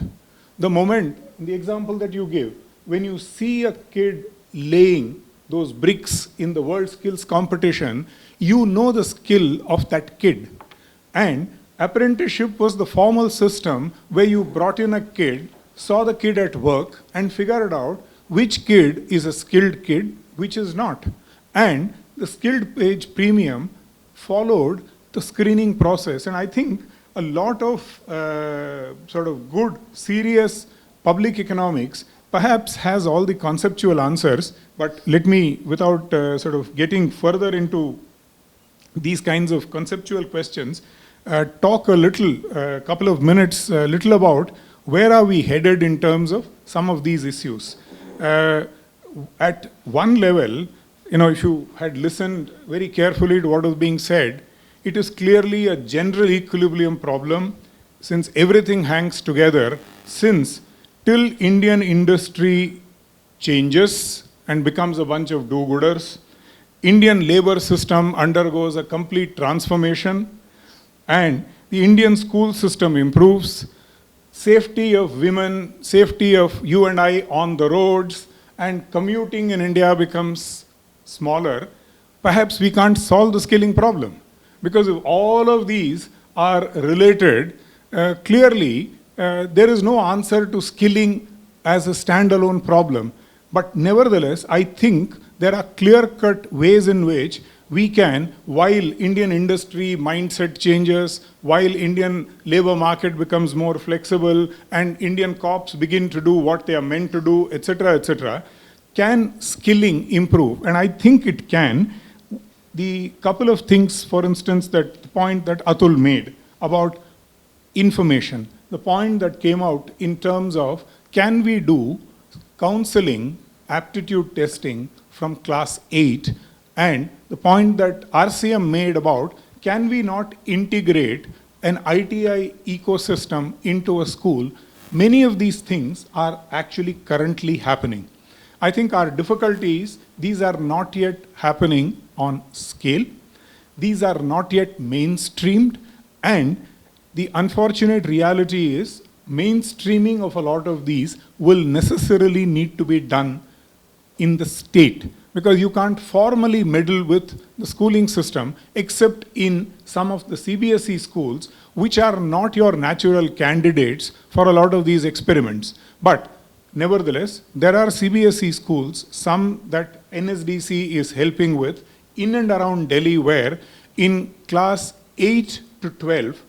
The moment, the example that you give, when you see a kid laying those bricks in the world skills competition, you know the skill of that kid. And apprenticeship was the formal system where you brought in a kid, saw the kid at work, and figured out which kid is a skilled kid, which is not. And the skilled wage premium followed the screening process. And I think a lot of sort of good, serious public economics perhaps has all the conceptual answers, but let me, without sort of getting further into these kinds of conceptual questions, talk a little, couple of minutes, little about where are we headed in terms of some of these issues. At one level, you know, if you had listened very carefully to what was being said, it is clearly a general equilibrium problem, since everything hangs together, since till Indian industry changes and becomes a bunch of do-gooders, Indian labor system undergoes a complete transformation, and the Indian school system improves, safety of women, safety of you and I on the roads, and commuting in India becomes smaller, perhaps we can't solve the skilling problem. Because if all of these are related, clearly there is no answer to skilling as a standalone problem. But nevertheless, I think there are clear-cut ways in which we can, while Indian industry mindset changes, while Indian labor market becomes more flexible, and Indian corps begin to do what they are meant to do, etc., can skilling improve? And I think it can. The couple of things, for instance, that the point that Atul made about information. The point that came out in terms of, can we do counseling, aptitude testing from class 8, and the point that RCM made about, can we not integrate an ITI ecosystem into a school? Many of these things are actually currently happening. I think our difficulty is these are not yet happening on scale. These are not yet mainstreamed, and the unfortunate reality is mainstreaming of a lot of these will necessarily need to be done in the state, because you can't formally meddle with the schooling system except in some of the CBSE schools, which are not your natural candidates for a lot of these experiments. But nevertheless, there are CBSE schools, some that NSDC is helping with in and around Delhi, where in class 8 to 12,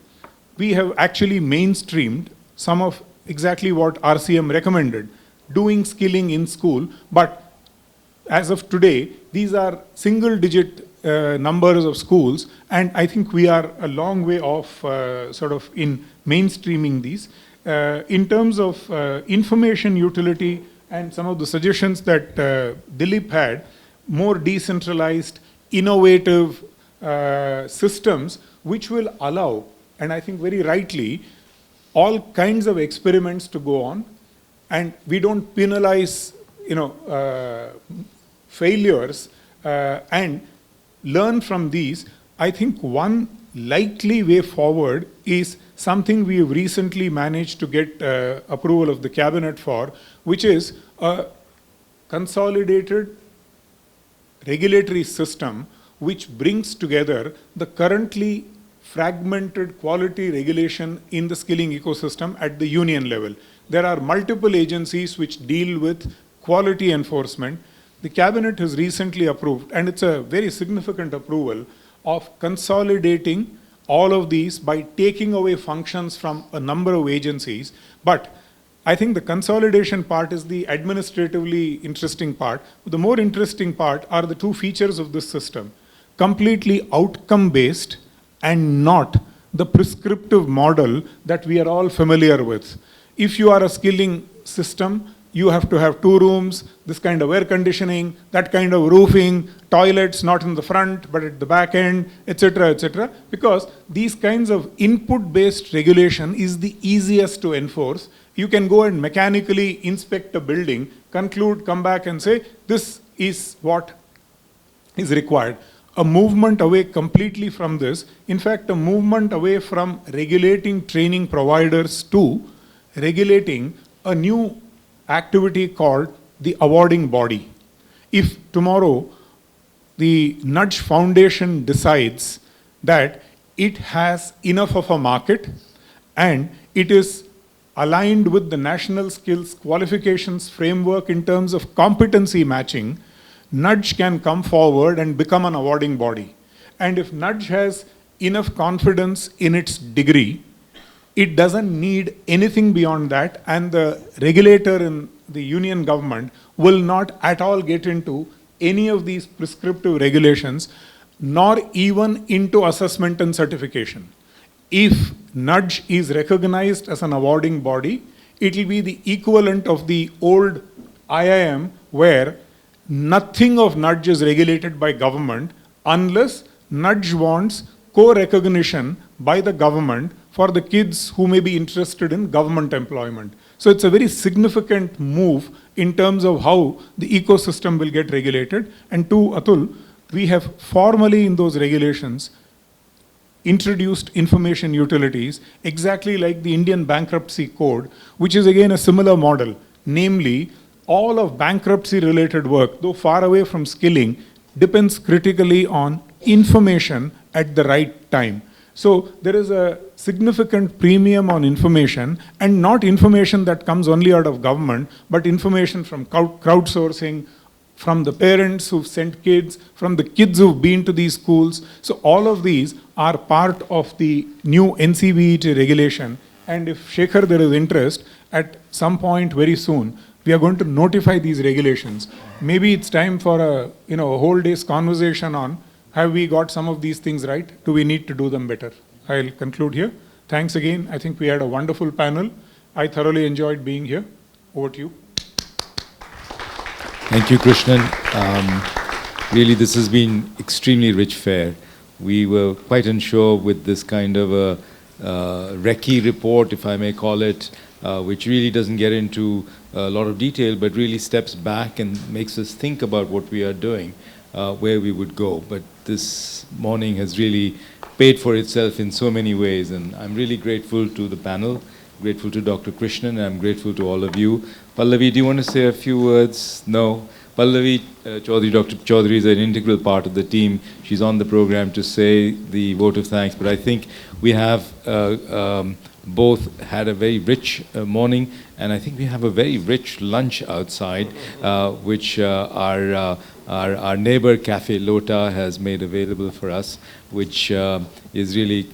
we have actually mainstreamed some of exactly what RCM recommended, doing skilling in school. But as of today, these are single-digit numbers of schools, and I think we are a long way off sort of in mainstreaming these. In terms of information utility and some of the suggestions that Dilip had, more decentralized, innovative systems which will allow, and I think very rightly, all kinds of experiments to go on, and we don't penalize, failures and learn from these. I think one likely way forward is something we have recently managed to get approval of the cabinet for, which is a consolidated regulatory system which brings together the currently fragmented quality regulation in the skilling ecosystem at the union level. There are multiple agencies which deal with quality enforcement. The cabinet has recently approved, and it's a very significant approval, of consolidating all of these by taking away functions from a number of agencies. But I think the consolidation part is the administratively interesting part. The more interesting part are the two features of this system: completely outcome-based and not the prescriptive model that we are all familiar with. If you are a skilling system, you have to have 2 rooms, this kind of air conditioning, that kind of roofing, toilets not in the front but at the back end, etc., because these kinds of input-based regulation is the easiest to enforce. You can go and mechanically inspect a building, conclude, come back and say, this is what is required. A movement away completely from this, in fact, a movement away from regulating training providers to regulating a new activity called the awarding body. If tomorrow the Nudge Foundation decides that it has enough of a market and it is aligned with the National Skills Qualifications Framework in terms of competency matching, Nudge can come forward and become an awarding body. And if Nudge has enough confidence in its degree, it doesn't need anything beyond that, and the regulator in the union government will not at all get into any of these prescriptive regulations, nor even into assessment and certification. If Nudge is recognized as an awarding body, it will be the equivalent of the old IIM, where nothing of Nudge is regulated by government unless Nudge wants co-recognition by the government for the kids who may be interested in government employment. So it's a very significant move in terms of how the ecosystem will get regulated. And to Atul, we have formally in those regulations introduced information utilities, exactly like the Indian Bankruptcy Code, which is again a similar model. Namely, all of bankruptcy related work, though far away from skilling, depends critically on information at the right time. So there is a significant premium on information, and not information that comes only out of government, but information from crowdsourcing, from the parents who've sent kids, from the kids who've been to these schools. So all of these are part of the new NCVET regulation. And if Shekhar, there is interest, at some point very soon, we are going to notify these regulations. Maybe it's time for a whole day's conversation on, have we got some of these things right? Do we need to do them better? I'll conclude here. Thanks again. I think we had a wonderful panel. I thoroughly enjoyed being here. Over to you. Thank you, Krishnan. Really, this has been extremely rich fare. We were quite unsure with this kind of a recce report, if I may call it, which really doesn't get into a lot of detail, but really steps back and makes us think about what we are doing, where we would go. But this morning has really paid for itself in so many ways, and I'm really grateful to the panel, grateful to Dr. Krishnan, and I'm grateful to all of you. Pallavi, do you want to say a few words? No? Pallavi Chaudhary, Dr. Chaudhary is an integral part of the team. She's on the program to say the vote of thanks, but I think we have both had a very rich morning, and I think we have a very rich lunch outside, which our neighbor Cafe Lota has made available for us, which is really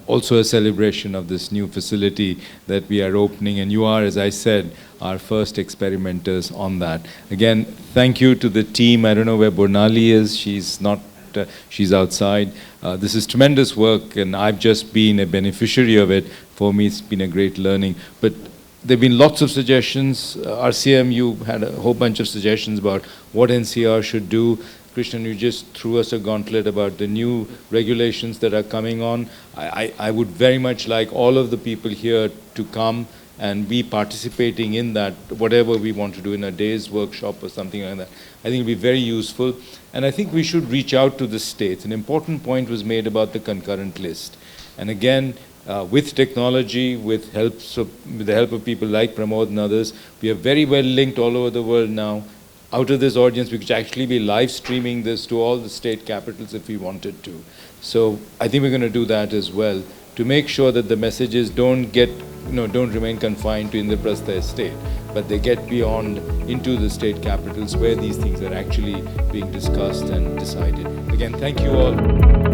also a celebration of this new facility that we are opening. And you are, as I said, our first experimenters on that. Again, thank you to the team. I don't know where Bornali is. She's not. She's outside. This is tremendous work, and I've just been a beneficiary of it. For me, it's been a great learning. But there have been lots of suggestions. RCM, you had a whole bunch of suggestions about what NCR should do. Krishnan, you just threw us a gauntlet about the new regulations that are coming on. I would very much like all of the people here to come and be participating in that, whatever we want to do in a day's workshop or something like that. I think it will be very useful. And I think we should reach out to the states. An important point was made about the concurrent list. And again, with technology, with the help of people like Pramod and others, we are very well linked all over the world now. Out of this audience, we could actually be live streaming this to all the state capitals if we wanted to. So I think we're going to do that as well, to make sure that the messages don't remain confined to Indraprastha estate, but they get beyond into the state capitals where these things are actually being discussed and decided. Again, thank you all.